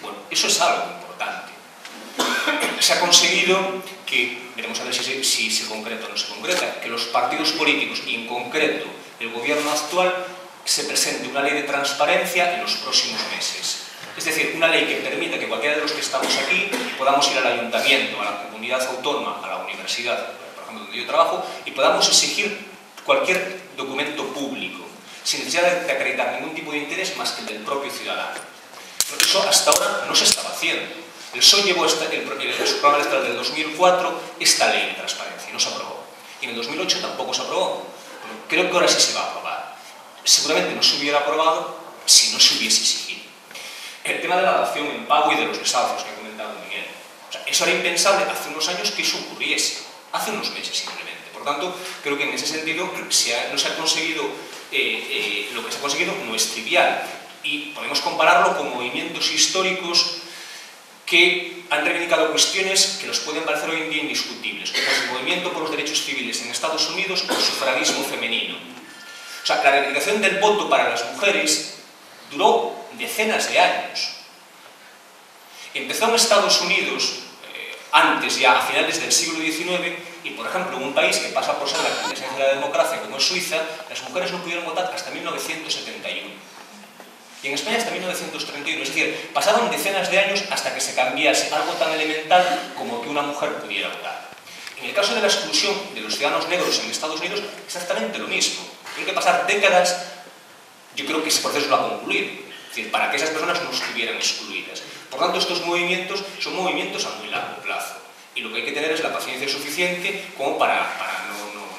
Speaker 2: Bueno, eso es algo importante. Se ha conseguido que, veremos a ver si se concreta o no se concreta, concreta, que los partidos políticos, y en concreto el gobierno actual, se presente una ley de transparencia en los próximos meses. Es decir, una ley que permita que cualquiera de los que estamos aquí podamos ir al ayuntamiento, a la comunidad autónoma, a la universidad, por ejemplo, donde yo trabajo, y podamos exigir cualquier documento público, sin necesidad de acreditar ningún tipo de interés más que el del propio ciudadano. Eso hasta ahora no se estaba haciendo. El PSOE llevó en su programa electoral del 2004 esta ley de transparencia y no se aprobó. Y en el 2008 tampoco se aprobó. Pero creo que ahora sí se va a aprobar. Seguramente no se hubiera aprobado si no se hubiese exigido. El tema de la dación en pago y de los desahucios que ha comentado Miguel. O sea, eso era impensable hace unos años que eso ocurriese. Hace unos meses simplemente. Por tanto, creo que en ese sentido no se ha conseguido lo que se ha conseguido no es trivial. Y podemos compararlo con movimientos históricos que han reivindicado cuestiones que nos pueden parecer hoy en día indiscutibles, como el movimiento por los derechos civiles en Estados Unidos o el sufragismo femenino. O sea, la reivindicación del voto para las mujeres duró decenas de años. Empezó en Estados Unidos, antes ya, a finales del siglo XIX, y por ejemplo, en un país que pasa por ser la quintesencia de la democracia, como es Suiza, las mujeres no pudieron votar hasta 1971. Y en España hasta 1931, es decir, pasaron decenas de años hasta que se cambiase algo tan elemental como que una mujer pudiera votar. En el caso de la exclusión de los ciudadanos negros en Estados Unidos, exactamente lo mismo. Tienen que pasar décadas, yo creo que ese proceso va a concluir, es decir, para que esas personas no estuvieran excluidas. Por tanto, estos movimientos son movimientos a muy largo plazo. Y lo que hay que tener es la paciencia suficiente como para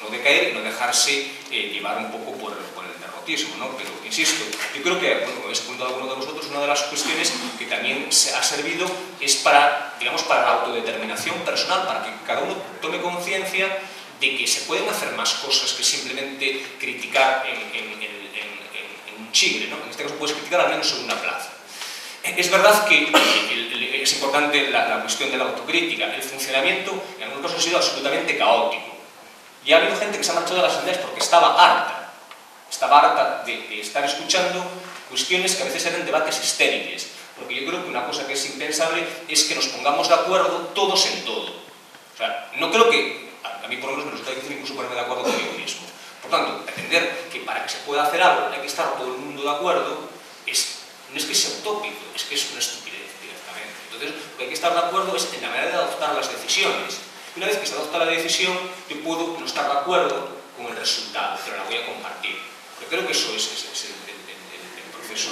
Speaker 2: no decaer y no dejarse llevar un poco por el derrotismo, ¿no? Pero, insisto, yo creo que, bueno, como habéis apuntado alguno de vosotros, una de las cuestiones que también se ha servido es para, digamos, para la autodeterminación personal, para que cada uno tome conciencia de que se pueden hacer más cosas que simplemente criticar en un chigre, ¿no? En este caso puedes criticar al menos en una plaza. Es verdad que es importante la cuestión de la autocrítica. El funcionamiento en algunos casos ha sido absolutamente caótico. Y ha habido gente que se ha marchado de las asambleas porque estaba harta de estar escuchando cuestiones que a veces eran debates estériles. Porque yo creo que una cosa que es impensable es que nos pongamos de acuerdo todos en todo. O sea, no creo que, a mí por lo menos me resulta difícil incluso ponerme de acuerdo conmigo mismo. Por tanto, pretender que para que se pueda hacer algo hay que estar todo el mundo de acuerdo no es que sea utópico, es que es una estupidez directamente. Entonces, lo que hay que estar de acuerdo es en la manera de adoptar las decisiones. Y una vez que se adopta la decisión, yo puedo no estar de acuerdo con el resultado, pero la voy a compartir. Yo creo que eso es el proceso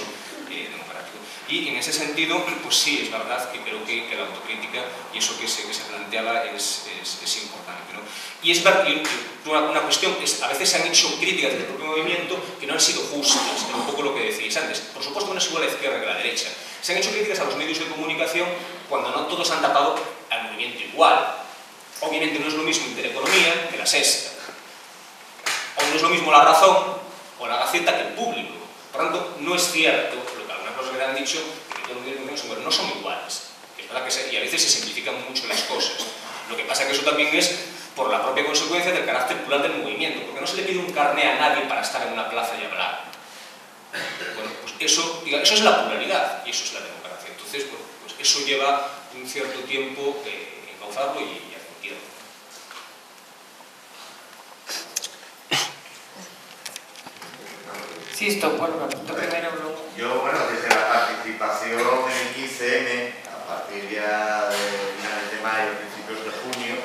Speaker 2: democrático. Y en ese sentido, pues sí, es verdad que creo que la autocrítica y eso que se planteaba es importante, ¿no? Y es verdad, una cuestión es, a veces se han hecho críticas del propio movimiento que no han sido justas, es un poco lo que decíais antes. Por supuesto que no es igual la izquierda que la derecha. Se han hecho críticas a los medios de comunicación cuando no todos han tapado al movimiento igual. Obviamente no es lo mismo Intereconomía que La Sexta. O no es lo mismo La Razón o La Gaceta que el Público. Por tanto, no es cierto lo que algunas cosas que han dicho, que todos los medios de comunicación no son iguales. Es verdad que y a veces se simplifican mucho las cosas. Lo que pasa es que eso también es por la propia consecuencia del carácter plural del movimiento, porque no se le pide un carné a nadie para estar en una plaza y hablar. Bueno, pues eso es la pluralidad y eso es la democracia. Entonces, bueno, pues eso lleva un cierto tiempo encauzarlo y admitirlo.
Speaker 1: Sí, esto, bueno, primero luego.
Speaker 8: Yo, bueno, desde la participación en el 15M, a partir ya de finales de mayo, principios de junio,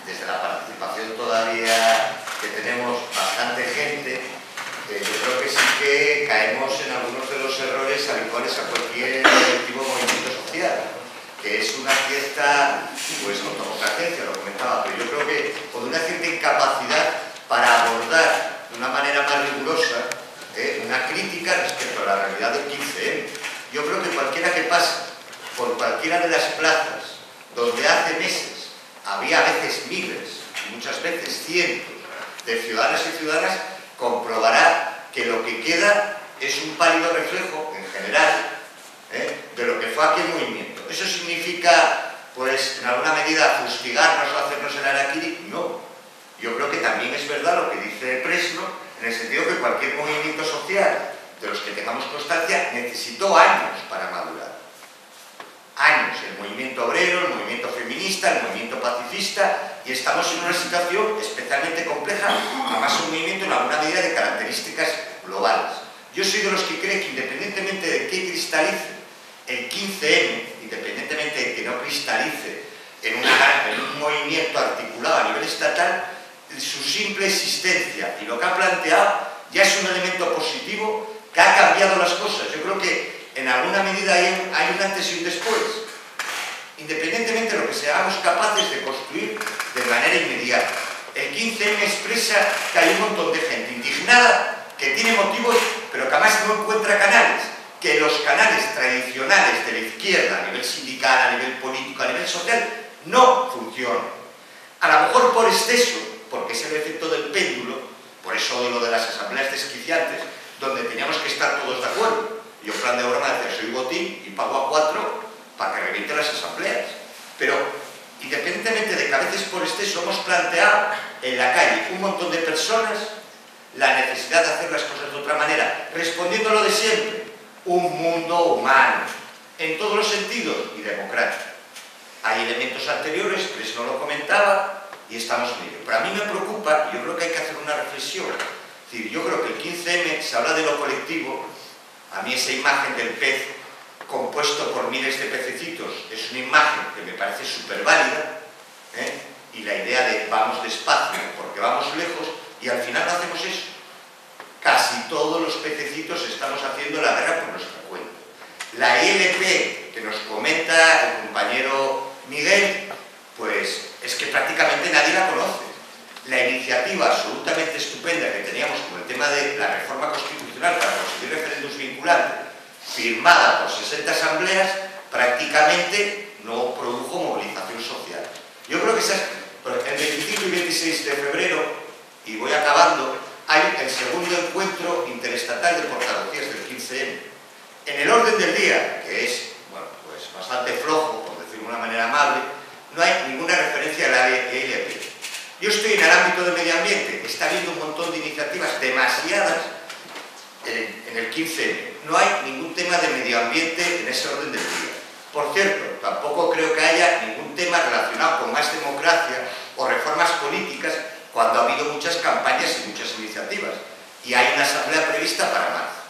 Speaker 8: desde la participación todavía que tenemos bastante gente, yo creo que sí que caemos en algunos de los errores habituales a cualquier colectivo movimiento social, que es una cierta, pues, autocomplacencia, lo comentaba, pero yo creo que con una cierta incapacidad para abordar de una manera más rigurosa una crítica respecto a la realidad del 15M. Yo creo que cualquiera que pase por cualquiera de las plazas donde hace meses había a veces miles y muchas veces cientos de ciudadanas y ciudadanas, comprobará que lo que queda es un pálido reflejo, en general, de lo que fue aquel movimiento. ¿Eso significa, pues, en alguna medida fustigarnos o hacernos el harakiri? No. Yo creo que también es verdad lo que dice Presno, en el sentido que cualquier movimiento social de los que tengamos constancia necesitó años para madurar. Años. el movimiento obrero, el movimiento feminista, el movimiento pacifista, y estamos en una situación especialmente compleja, además un movimiento en alguna medida de características globales. Yo soy de los que cree que independientemente de que cristalice el 15M, independientemente de que no cristalice en un movimiento articulado a nivel estatal, su simple existencia y lo que ha planteado ya es un elemento positivo que ha cambiado las cosas. Yo creo que en alguna medida hay un antes y un después, independientemente de lo que seamos capaces de construir de manera inmediata. El 15M expresa que hay un montón de gente indignada, que tiene motivos, pero que además no encuentra canales, que los canales tradicionales de la izquierda, a nivel sindical, a nivel político, a nivel social, no funcionan. A lo mejor por exceso, porque es el efecto del péndulo, por eso de lo de las asambleas desquiciantes, donde teníamos que estar todos de acuerdo. Yo en plan de broma decía, soy botín y pago a 4 para que revienten las asambleas. Pero independientemente de que a veces por exceso hemos planteado en la calle un montón de personas la necesidad de hacer las cosas de otra manera, respondiendo a lo de siempre, un mundo humano, en todos los sentidos, y democrático. Hay elementos anteriores, Cres no lo comentaba, y estamos en ello. Pero a mí me preocupa, y yo creo que hay que hacer una reflexión. Es decir, yo creo que el 15M se habla de lo colectivo. A mí esa imagen del pez compuesto por miles de pececitos es una imagen que me parece súper válida, y la idea de vamos despacio porque vamos lejos, y al final no hacemos eso. Casi todos los pececitos estamos haciendo la guerra por nuestra cuenta. La ILP que nos comenta el compañero Miguel, pues es que prácticamente nadie la conoce. La iniciativa absolutamente estupenda que teníamos con el tema de la reforma constitucional para conseguir referéndums vinculantes, firmada por 60 asambleas, prácticamente no produjo movilización social. Yo creo que el 25 y 26 de febrero, y voy acabando, hay el segundo encuentro interestatal de portavocías del 15M. En el orden del día, que es pues bastante flojo, por decirlo de una manera amable, no hay ninguna referencia a la ILP. Yo estoy en el ámbito del medio ambiente, está habiendo un montón de iniciativas, demasiadas, en el 15M. No hay ningún tema de medio ambiente en ese orden del día. Por cierto, tampoco creo que haya ningún tema relacionado con más democracia o reformas políticas, cuando ha habido muchas campañas y muchas iniciativas. Y hay una asamblea prevista para marzo.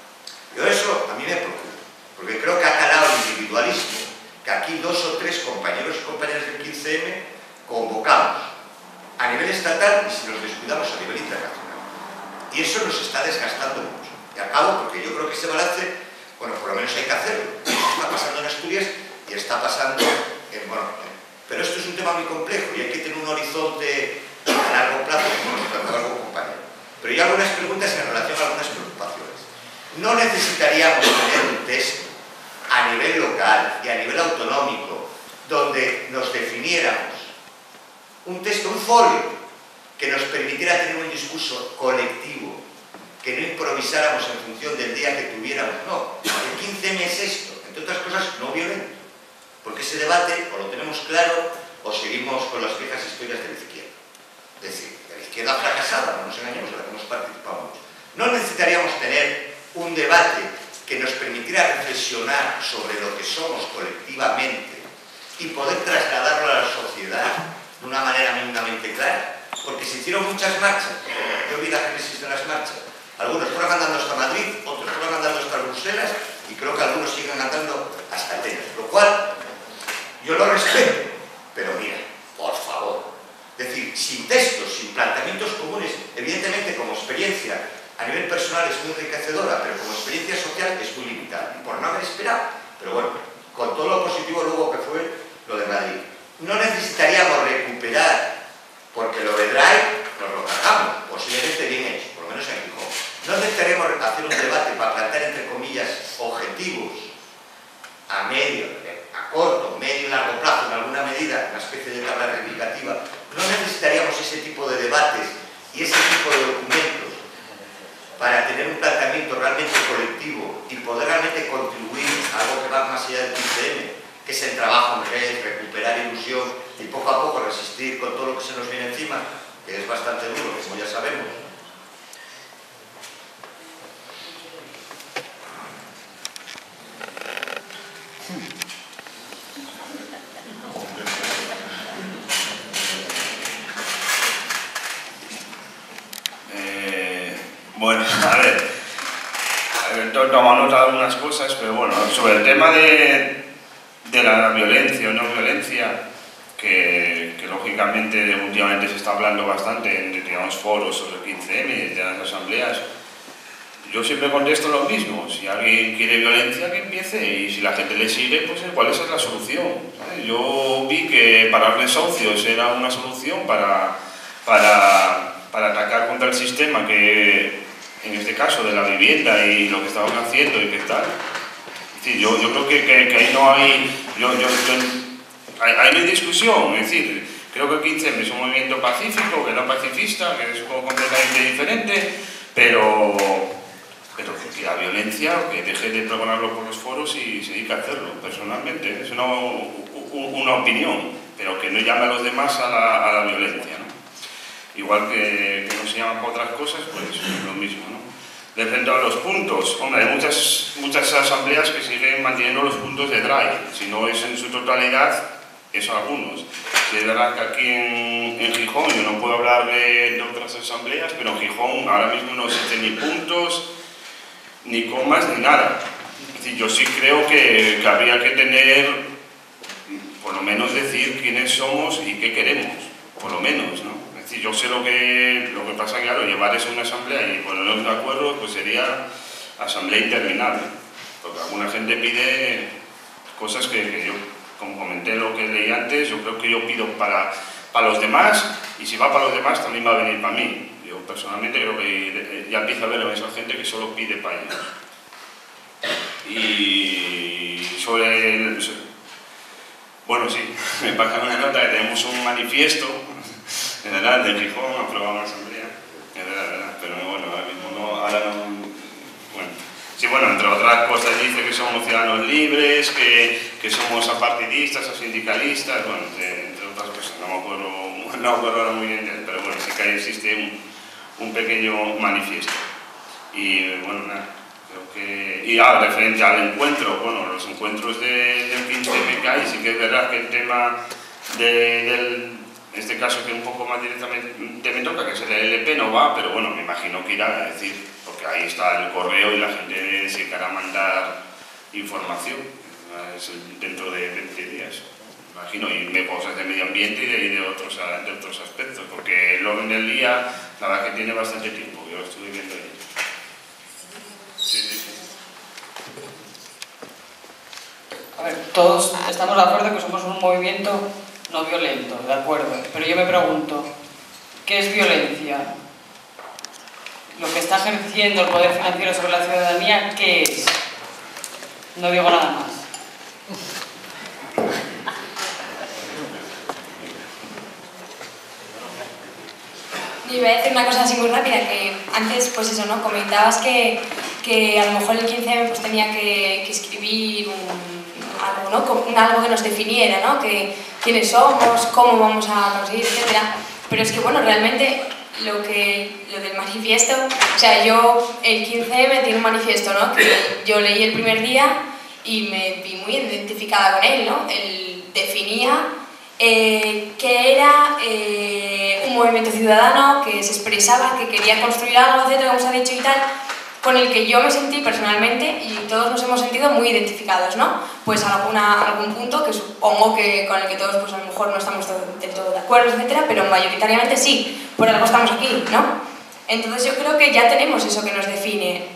Speaker 8: Yo eso a mí me preocupa, porque creo que ha calado el individualismo, que aquí 2 o 3 compañeros y compañeras del 15M convocamos a nivel estatal y si nos descuidamos a nivel internacional. Y eso nos está desgastando mucho. Y acabo porque yo creo que ese balance, bueno, por lo menos hay que hacerlo. Eso está pasando en Asturias y está pasando pero esto es un tema muy complejo y hay que tener un horizonte a largo plazo, como nos planteaba algún compañero. Pero hay algunas preguntas en relación a algunas preocupaciones. No necesitaríamos tener un texto a nivel local y a nivel autonómico donde nos definiéramos un texto, un folio, que nos permitiera tener un discurso colectivo, que no improvisáramos en función del día que tuviéramos. No, el 15M es esto, entre otras cosas no violento, porque ese debate o lo tenemos claro o seguimos con las viejas historias de la izquierda. Es decir, la izquierda fracasada, no nos engañemos, de la que hemos participado mucho. No necesitaríamos tener un debate que nos permitiera reflexionar sobre lo que somos colectivamente y poder trasladarlo a la sociedad de una manera mínimamente clara, porque se hicieron muchas marchas. Yo vi la génesis de las marchas. Algunos fueron andando hasta Madrid, otros fueron andando hasta Bruselas y creo que algunos siguen andando hasta Atenas, lo cual yo lo respeto, pero mira, por favor, es decir, sin textos, sin planteamientos comunes, evidentemente como experiencia a nivel personal es muy enriquecedora, pero como experiencia social es muy limitada, y por no haber esperado, pero bueno, con todo lo positivo luego que fue lo de Madrid. No necesitaríamos recuperar, porque lo de Drive nos lo tratamos, posiblemente bien hecho, por lo menos en Gijón. No necesitaríamos hacer un debate para plantear, entre comillas, objetivos a medio, a corto, medio y largo plazo, en alguna medida, una especie de tabla reivindicativa. No necesitaríamos ese tipo de debates y ese tipo de documentos para tener un planteamiento realmente colectivo y poder realmente contribuir a algo que va más allá del 15M, que es el trabajo en red, recuperar ilusión y poco a poco resistir con todo lo que se nos viene encima, que es bastante duro, como ya sabemos.
Speaker 5: Bueno, a ver, tomo nota de algunas cosas, pero bueno, sobre el tema de la violencia o no violencia, que lógicamente últimamente se está hablando bastante en determinados foros sobre el 15M y de las asambleas, yo siempre contesto lo mismo: si alguien quiere violencia, que empiece, y si la gente le sigue, pues ¿cuál es la solución? ¿Sabes? Yo vi que parar desahucios era una solución para atacar contra el sistema, que en este caso de la vivienda y lo que estaban haciendo y qué tal. Es decir, yo creo que ahí no hay... Hay una discusión, es decir, creo que el 15M es un movimiento pacífico, que no pacifista, que es un poco completamente diferente, pero que la violencia, que deje de pregonarlo por los foros y se dedique a hacerlo, personalmente. Es una opinión, pero que no llame a los demás a la violencia, ¿no? Igual que no se llaman por otras cosas, pues es lo mismo, ¿no? Respecto a los puntos, hombre, hay muchas asambleas que siguen manteniendo los puntos de DRAI, si no es en su totalidad, es algunos. Si es verdad que aquí en Gijón, yo no puedo hablar de otras asambleas, pero en Gijón ahora mismo no existen ni puntos, ni comas, ni nada. Es decir, yo sí creo que habría que tener, por lo menos decir quiénes somos y qué queremos, por lo menos, ¿no? Es decir, yo sé lo que pasa, claro, llevar eso a una asamblea y ponernos de acuerdo, pues sería asamblea interminable, porque alguna gente pide cosas que yo, como comenté lo que leí antes, yo creo que yo pido para los demás, y si va para los demás también va a venir para mí. Yo personalmente creo que ya empiezo a ver a esa gente que solo pide para ellos. Y bueno, sí, me pasa una nota que tenemos un manifiesto, en verdad, de Gijón, aprobado en la asamblea, es verdad, pero bueno, ahora no, bueno. Sí, bueno, entre otras cosas dice que somos ciudadanos libres, que somos apartidistas o sindicalistas, bueno, entre otras cosas, no me acuerdo ahora muy bien, pero bueno, sí que ahí existe un pequeño manifiesto. Y bueno, nada, creo que... Y referente al encuentro, bueno, los encuentros del 15M, sí que es verdad que el tema en este caso que un poco más directamente me toca, que es el LP, no va, pero bueno, me imagino que irá, es decir, porque ahí está el correo y la gente se querrá mandar información dentro de 20 días. Me imagino, y cosas de medio ambiente y de otros aspectos, porque el orden del día, la verdad que tiene bastante tiempo, yo lo estuve viendo ahí. Sí.
Speaker 1: A ver, todos estamos de acuerdo que somos un movimiento no violento, de acuerdo, pero yo me pregunto, ¿qué es violencia? Lo que está ejerciendo el poder financiero sobre la ciudadanía, ¿qué es? No digo nada más.
Speaker 4: Yo iba a decir una cosa así muy rápida, que antes, pues eso, ¿no? Comentabas que a lo mejor el 15M pues tenía que escribir algo, ¿no? Algo que nos definiera, ¿no? Que quiénes somos, cómo vamos a conseguir, etc. Pero es que, bueno, realmente lo del manifiesto, o sea, el 15M tiene un manifiesto, ¿no? Que yo leí el primer día y me vi muy identificada con él, ¿no? Él definía que era un movimiento ciudadano que se expresaba, que quería construir algo, etc., como se ha dicho y tal, con el que yo me sentí personalmente, y todos nos hemos sentido muy identificados, ¿no? Pues algún punto que supongo que con el que todos pues a lo mejor no estamos del todo de acuerdo, etc., pero mayoritariamente sí, por algo estamos aquí, ¿no? Entonces yo creo que ya tenemos eso que nos define.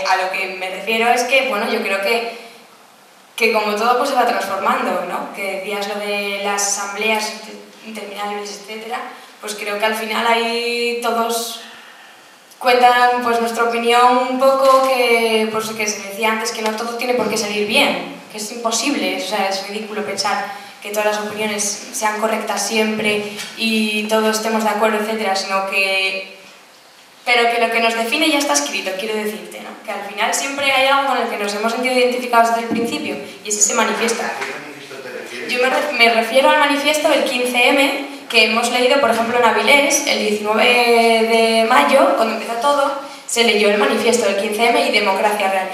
Speaker 4: A lo que me refiero es que, bueno, yo creo que como todo pues se va transformando, ¿no? Que decías lo de las asambleas interminables, etc., pues creo que al final ahí todos cuentan pues nuestra opinión un poco, que se decía antes, que no todo tiene por qué salir bien, que es imposible, o sea, es ridículo pensar que todas las opiniones sean correctas siempre y todos estemos de acuerdo, etcétera, sino que... Pero que lo que nos define ya está escrito, quiero decirte, ¿no? Que al final siempre hay algo con el que nos hemos sentido identificados desde el principio, y es ese manifiesto.
Speaker 8: ¿A qué manifiesto te refieres?
Speaker 4: Yo me refiero al manifiesto del 15M, que hemos leído, por ejemplo, en Avilés, el 19 de mayo, cuando empezó todo, se leyó el manifiesto del 15M y Democracia Real.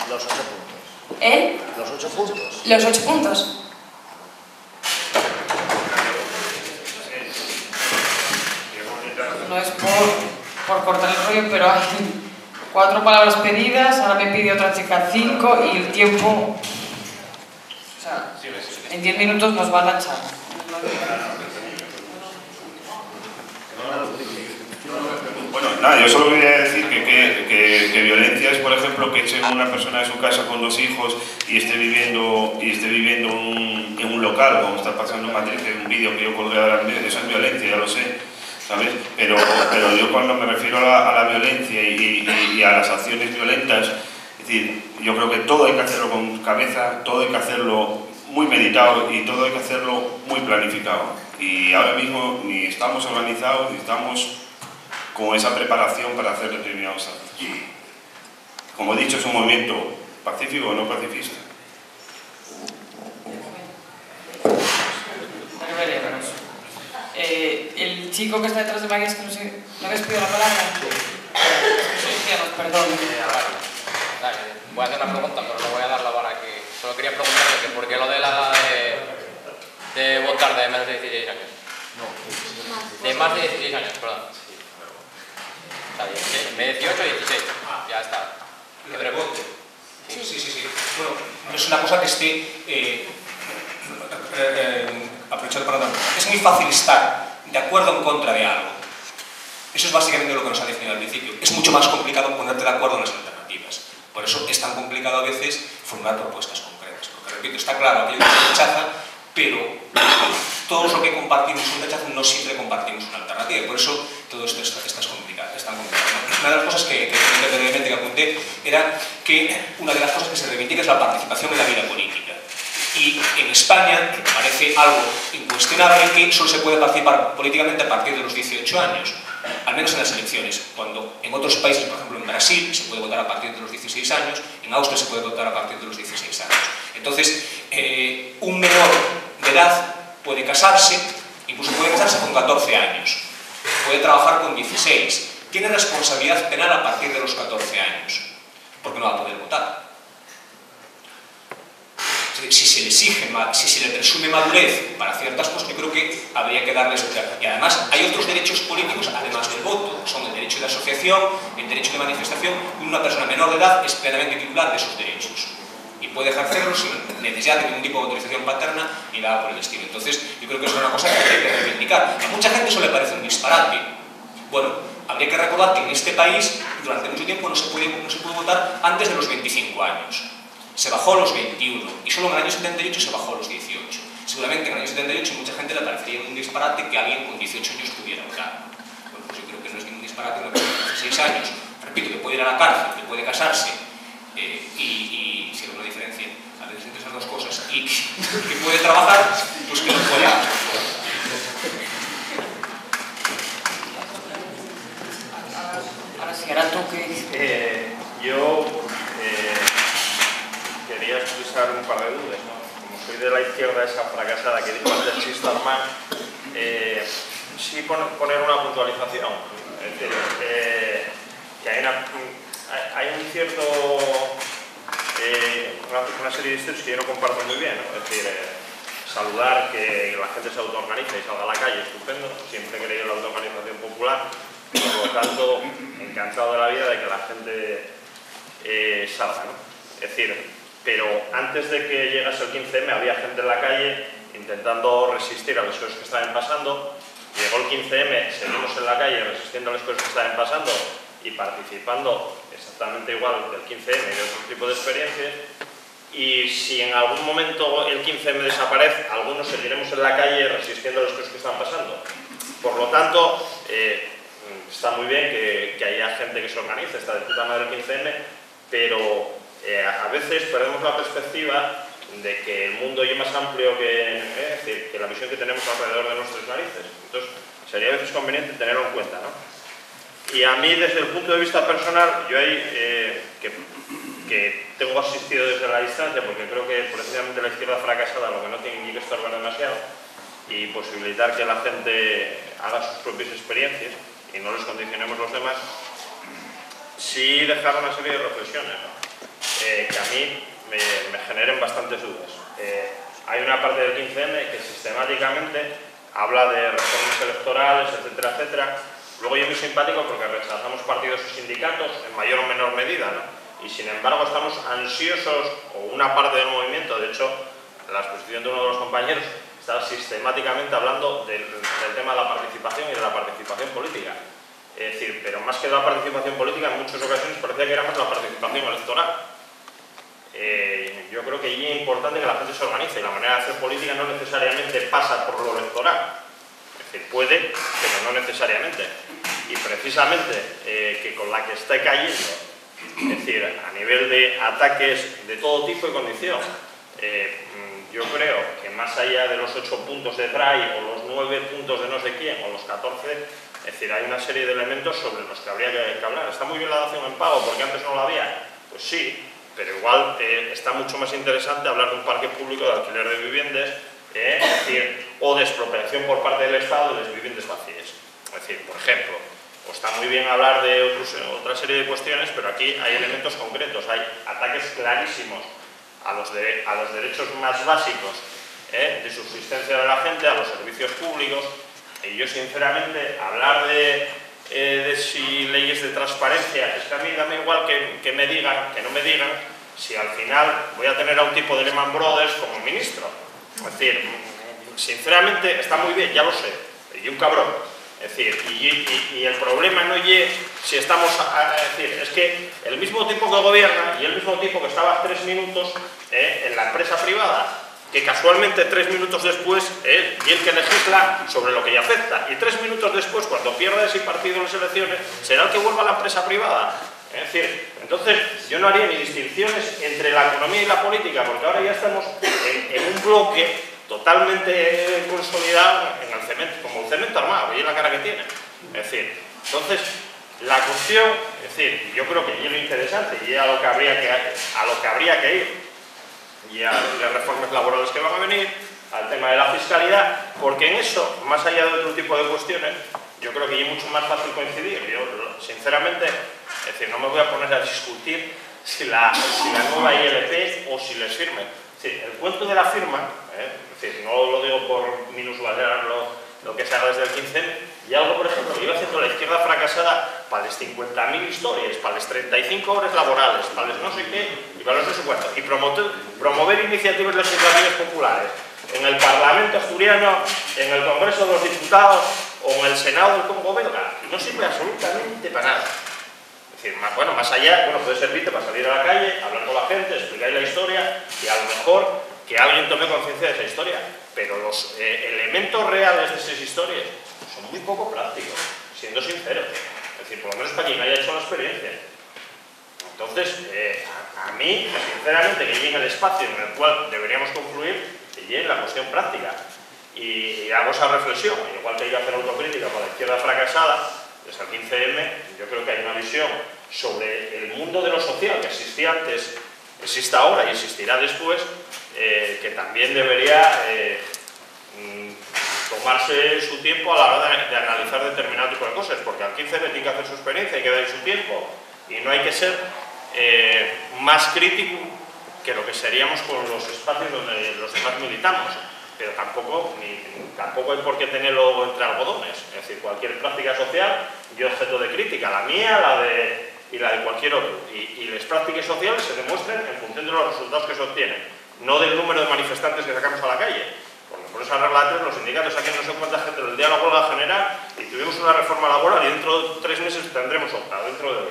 Speaker 9: Los 8 puntos.
Speaker 4: ¿Eh?
Speaker 9: Los 8 puntos.
Speaker 4: Los 8 puntos.
Speaker 1: No es por cortar el rollo, pero hay 4 palabras pedidas, ahora me pide otra chica 5 y el tiempo... O sea, en 10 minutos nos van a echar.
Speaker 5: Bueno, nada, yo solo quería decir que violencia es, por ejemplo, que echen una persona de su casa con 2 hijos y esté viviendo en un local, como está pasando en Madrid, que es un vídeo que yo colgué ahora, eso es violencia, ya lo sé, ¿sabes? Pero yo cuando me refiero a la violencia y a las acciones violentas, es decir, yo creo que todo hay que hacerlo con cabeza, todo hay que hacerlo muy meditado y todo hay que hacerlo muy planificado. Y ahora mismo ni estamos organizados, ni estamos con esa preparación para hacer determinados actos. Como he dicho, es un movimiento pacífico o no pacifista.
Speaker 1: El chico que está detrás de María, es que no sé, ¿no habéis pedido la palabra? Perdón.
Speaker 10: Voy a hacer una pregunta, pero no voy a darla para que... Solo quería preguntarle que por qué lo de la de votar de menos de 16 años. No. De más de 16 años, perdón. Está bien, de 18 a 16. Ya está.
Speaker 2: ¿Lo de rebote? Sí. Bueno, no es una cosa que esté aprovechando para dar. Es muy fácil estar de acuerdo o en contra de algo. Eso es básicamente lo que nos ha definido al principio. Es mucho más complicado ponerte de acuerdo en las alternativas. Por eso es tan complicado a veces formular propuestas concretas. Porque, repito, está claro aquello que se rechaza, pero todos lo que compartimos un rechazo no siempre compartimos una alternativa. Y por eso todo esto es tan complicado. Una de las cosas que apunté era que una de las cosas que se reivindica es la participación en la vida política. Y en España parece algo incuestionable que solo se puede participar políticamente a partir de los 18 años, al menos en las elecciones, cuando en otros países, por ejemplo en Brasil, se puede votar a partir de los 16 años, en Austria se puede votar a partir de los 16 años. Entonces, un menor de edad puede casarse, incluso puede casarse con 14 años, puede trabajar con 16, tiene responsabilidad penal a partir de los 14 años, porque no va a poder votar. Si se le exige, si se le presume madurez para ciertas cosas, yo creo que habría que darles... Y además hay otros derechos políticos, además del voto, son el derecho de asociación, el derecho de manifestación, y una persona menor de edad es plenamente titular de esos derechos. Y puede ejercerlos sin necesidad de ningún tipo de autorización paterna ni nada por el estilo. Entonces, yo creo que es una cosa que hay que reivindicar. A mucha gente eso le parece un disparate. Bueno, habría que recordar que en este país, durante mucho tiempo, no se puede votar antes de los 25 años. Se bajó a los 21 y solo en el año 78 se bajó a los 18. Seguramente en el año 78 mucha gente le parecería un disparate que alguien con 18 años pudiera votar. Bueno, pues yo creo que no es ningún disparate, una persona de 16 años, repito, que puede ir a la cárcel, que puede casarse y si hay una diferencia a veces entre esas dos cosas y que puede trabajar, pues que lo pueda.
Speaker 1: Ahora sí, ahora tú qué...
Speaker 11: Yo quería expresar un par de dudas, ¿no? Como soy de la izquierda esa fracasada que dijo antes Chisterman, sí poner una puntualización. Es decir, que hay un cierto... una serie de discursos que yo no comparto muy bien, ¿no? Es decir, saludar que la gente se autoorganiza y salga a la calle, estupendo, siempre he creído en la autoorganización popular, por lo tanto, encantado de la vida de que la gente salga, ¿no? Es decir, pero antes de que llegase el 15M había gente en la calle intentando resistir a las cosas que estaban pasando. Llegó el 15M, seguimos en la calle resistiendo a las cosas que estaban pasando y participando exactamente igual del 15M y de otro tipo de experiencias. Y si en algún momento el 15M desaparece, algunos seguiremos en la calle resistiendo a las cosas que están pasando. Por lo tanto, está muy bien que haya gente que se organice, está de puta madre el 15M, pero a veces perdemos la perspectiva de que el mundo es más amplio que la visión que tenemos alrededor de nuestras narices. Entonces, sería a veces conveniente tenerlo en cuenta, ¿no? Y a mí, desde el punto de vista personal, yo ahí, que tengo asistido desde la distancia, porque creo que precisamente la izquierda fracasada lo que no tiene ni que estorbar demasiado, y posibilitar que la gente haga sus propias experiencias y no les condicionemos los demás, sí dejar una serie de reflexiones, ¿no? Que a mí me generen bastantes dudas. Hay una parte del 15M que sistemáticamente habla de reformas electorales, etcétera, etcétera, Luego yo muy simpático porque rechazamos partidos y sindicatos en mayor o menor medida, ¿no? Y sin embargo estamos ansiosos, o una parte del movimiento, de hecho, la exposición de uno de los compañeros está sistemáticamente hablando del tema de la participación y de la participación política. Es decir, pero más que la participación política, en muchas ocasiones parecía que era más la participación electoral. Yo creo que allí es importante que la gente se organice y la manera de hacer política no necesariamente pasa por lo electoral. Es decir, puede, pero no necesariamente. Y precisamente que con la que está cayendo, es decir, a nivel de ataques de todo tipo y condición, yo creo que más allá de los 8 puntos de Draghi o los 9 puntos de no sé quién o los 14, es decir, hay una serie de elementos sobre los que habría que hablar. ¿Está muy bien la dación en pago porque antes no la había? Pues sí, pero igual está mucho más interesante hablar de un parque público de alquiler de viviendas, es decir, o de expropiación por parte del Estado de las viviendas vacías. Es decir, por ejemplo, pues está muy bien hablar de otra serie de cuestiones, pero aquí hay elementos concretos, hay ataques clarísimos a los derechos más básicos de subsistencia de la gente, a los servicios públicos, y yo sinceramente hablar de si leyes de transparencia, es que a mí dame igual que me digan, que no me digan, si al final voy a tener a un tipo de Lehman Brothers como ministro. Es decir, sinceramente está muy bien, ya lo sé, y un cabrón. Es decir, y el problema no es si estamos, es decir, es que el mismo tipo que gobierna y el mismo tipo que estaba 3 minutos en la empresa privada, que casualmente 3 minutos después y el que legisla sobre lo que ya afecta, y 3 minutos después, cuando pierda ese partido en las elecciones, será el que vuelva a la empresa privada. Es decir, entonces yo no haría ni distinciones entre la economía y la política, porque ahora ya estamos en un bloque totalmente consolidado en el cemento, como el cemento armado, y en la cara que tiene. Es decir, entonces, la cuestión, es decir, yo creo que es lo interesante y a lo que habría que ir, y a las reformas laborales que van a venir, al tema de la fiscalidad, porque en eso, más allá de otro tipo de cuestiones, yo creo que es mucho más fácil coincidir. Yo, sinceramente, es decir, no me voy a poner a discutir si la nueva ILP o si les firme. Es decir, el cuento de la firma, es decir, no lo digo por minusvalar lo que se haga desde el 15, y algo, por ejemplo, que iba haciendo la izquierda fracasada para las 50.000 historias, para las 35 horas laborales, para las no sé qué, y para los no sé cuánto, y promover iniciativas legislativas populares en el Parlamento asturiano, en el Congreso de los Diputados o en el Senado del Congo belga, y no sirve absolutamente para nada. Es decir, más allá, puede servirte para salir a la calle, hablar con la gente, explicar la historia, y a lo mejor que alguien tome conciencia de esa historia, pero los elementos reales de esas historias son muy poco prácticos, siendo sinceros. Es decir, por lo menos para quien haya hecho la experiencia. Entonces, a mí, sinceramente, que llegue el espacio en el cual deberíamos concluir, que llegue la cuestión práctica. Y hago esa reflexión, igual que iba a hacer autocrítica para la izquierda fracasada, desde el 15M, yo creo que hay una visión sobre el mundo de lo social que existía antes, existe ahora y existirá después, que también debería tomarse su tiempo a la hora de analizar determinado tipo de cosas, porque al 15M tiene que hacer su experiencia, hay que dar su tiempo, y no hay que ser más crítico que lo que seríamos con los espacios donde los demás militamos, pero tampoco hay por qué tenerlo entre algodones. Es decir, cualquier práctica social yo objeto de crítica, la mía, y la de cualquier otro, y las prácticas sociales se demuestran en función de los resultados que se obtienen, no del número de manifestantes que sacamos a la calle. Porque por esa regla 3 los sindicatos aquí no sé cuánta gente del día de la huelga general, y tuvimos una reforma laboral y dentro de 3 meses tendremos otra, dentro de 2.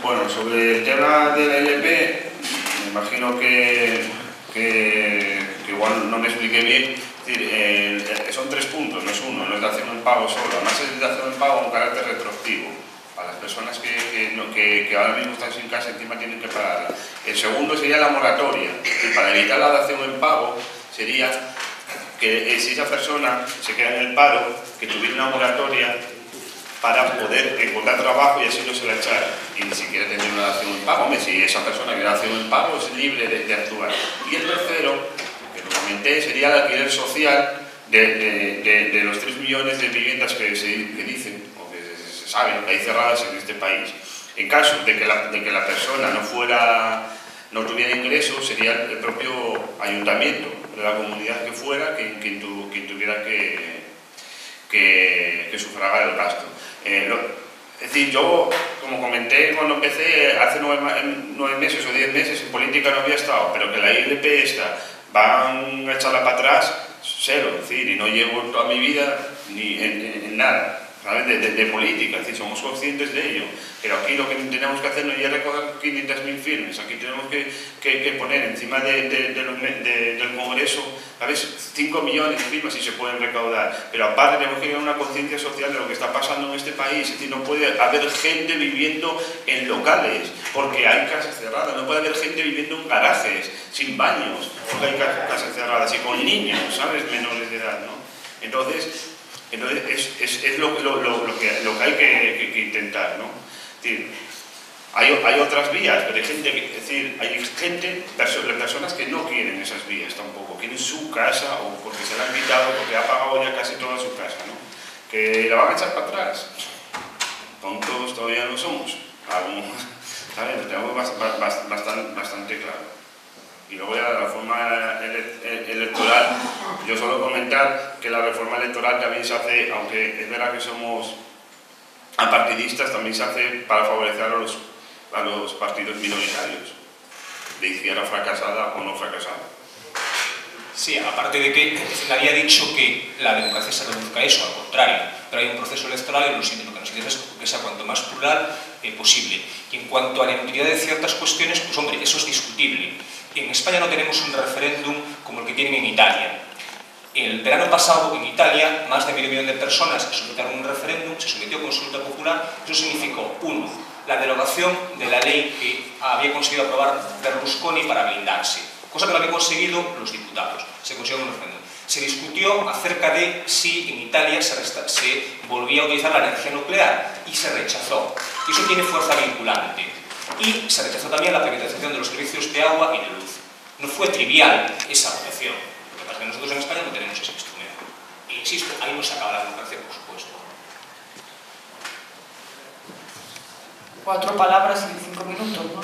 Speaker 5: Bueno, sobre el tema de la ILP, me imagino que igual no me expliqué bien. Es decir, son 3 puntos, no es uno, no es dación en pago solo. Además es dación en pago con carácter retroactivo. A las personas que ahora mismo están sin casa encima tienen que pagarla. El segundo sería la moratoria. Y para evitar la dación en pago sería que si esa persona se queda en el paro, que tuviera una moratoria para poder encontrar trabajo y así no se la echara y ni siquiera tener una dación en pago. Hombre, si esa persona que da dación en pago es libre de actuar. Y el tercero, que lo comenté, sería el alquiler social de los 3 millones de viviendas que dicen o que se saben que hay cerradas en este país. En caso de que la persona no fuera no tuviera ingresos, sería el propio ayuntamiento de la comunidad que fuera quien tuviera que sufragar el gasto. Es decir, yo, como comenté cuando empecé, hace 9 meses o 10 meses, en política no había estado, pero que la ILP esta van a echarla para atrás, cero, es decir, y no llevo toda mi vida ni en nada, ¿sabes? De política, es decir, somos conscientes de ello, pero aquí lo que tenemos que hacer no es recoger 500.000 firmes, aquí tenemos que poner encima del Congreso, ¿sabes? 5 millones de firmas si se pueden recaudar, pero aparte tenemos que llevar una conciencia social de lo que está pasando en este país, es decir, no puede haber gente viviendo en locales, porque hay casas cerradas, no puede haber gente viviendo en garajes, sin baños, porque hay casas cerradas y con niños, ¿sabes? Menores de edad, ¿no? Entonces es lo que hay que intentar, ¿no? Es decir, hay otras vías, pero hay personas que no quieren esas vías tampoco, quieren su casa o porque se la han quitado, porque ha pagado ya casi toda su casa, ¿no? Que la van a echar para atrás. Tontos todavía no somos, ¿sabes? Lo tenemos bastante claro. Y luego ya la reforma electoral, yo suelo comentar que la reforma electoral también se hace, aunque es verdad que somos apartidistas, también se hace para favorecer a los partidos minoritarios, de izquierda fracasada o no fracasada.
Speaker 2: Sí, aparte de que nadie ha dicho que la democracia se reduzca a eso, al contrario, pero hay un proceso electoral y lo que nos interesa es que sea cuanto más plural posible. Y en cuanto a la inutilidad de ciertas cuestiones, pues hombre, eso es discutible. En España no tenemos un referéndum como el que tienen en Italia. El verano pasado en Italia, más de 500.000 de personas solicitaron un referéndum, se sometió a consulta popular. Eso significó, 1, la derogación de la ley que había conseguido aprobar Berlusconi para blindarse, cosa que no habían conseguido los diputados. Se consiguió un referéndum. Se discutió acerca de si en Italia se volvía a utilizar la energía nuclear y se rechazó. Y eso tiene fuerza vinculante. Y se rechazó también la privatización de los servicios de agua y de luz. No fue trivial esa votación. Lo que pasa es que nosotros en España no tenemos ese instrumento. E insisto, ahí no se acaba la democracia, por supuesto.
Speaker 1: 4 palabras y 5 minutos, ¿no?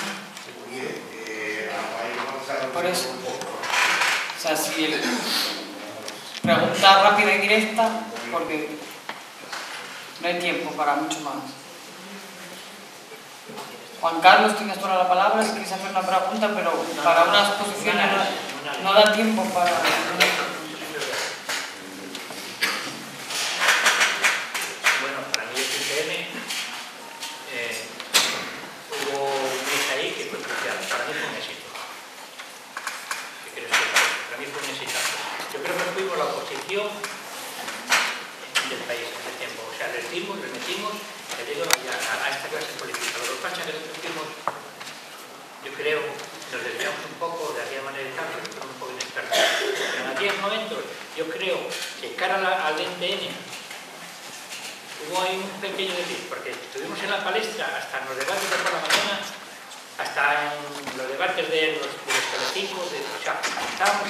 Speaker 1: Por eso. O sea, si pregunta rápida y directa, porque no hay tiempo para mucho más. Juan Carlos, tienes toda la palabra si quieres hacer una pregunta, pero para unas posiciones no da tiempo para...
Speaker 12: Bueno, para mí el 15M hubo un mes ahí que fue crucial. Para mí fue un éxito. ¿Qué crees que fue? Para mí fue un éxito. Yo creo que fuimos la oposición del país en ese tiempo. O sea, les metimos a esta clase política. Lo que pasa es que nosotros fuimos, yo creo, nos desviamos un poco de aquella manera de estar, porque fuimos un poco inexpertos. Pero en aquellos momentos, yo creo que cara al NTN hubo ahí un pequeño desliz, porque estuvimos en la palestra hasta en los debates de por la mañana, hasta en los debates de los telecinco, o sea,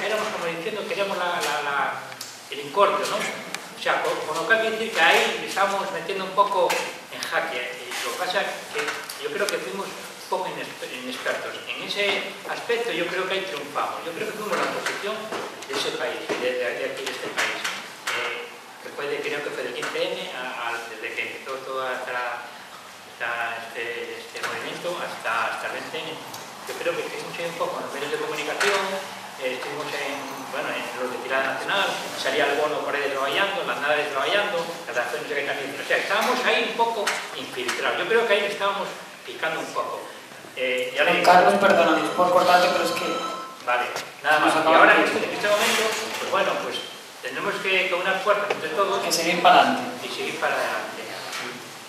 Speaker 12: éramos como diciendo que queríamos el incordio, ¿no? O sea, con lo que hay que decir que ahí estábamos metiendo un poco en jaque. Y lo que pasa es que yo creo que fuimos un poco inexpertos. En ese aspecto yo creo que ahí triunfamos. Yo creo que fuimos la oposición de ese país, de aquí, de este país. Creo que fue del 15M, desde que empezó todo este movimiento hasta el 20M. Yo creo que estuvimos ahí un poco en los medios de comunicación, estuvimos en los de tirada nacional, salía el bono por ahí trabajando, las naves trabajando, las acciones de también. O sea, estábamos ahí un poco infiltrados. Yo creo que ahí estábamos picando un poco.
Speaker 1: Carlos, perdóname por cortarte, pero es que...
Speaker 12: Vale, nada más. Y ahora en este momento, pues bueno, pues tenemos que unar fuerzas entre todos.
Speaker 1: Que seguir para adelante.
Speaker 12: Y seguir para adelante.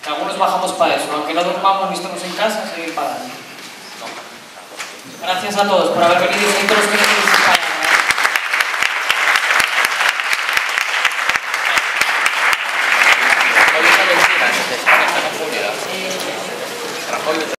Speaker 1: Que algunos bajamos para eso, aunque no dormamos ni estemos en casa, seguir para adelante. Gracias a todos por haber venido y todos los que nos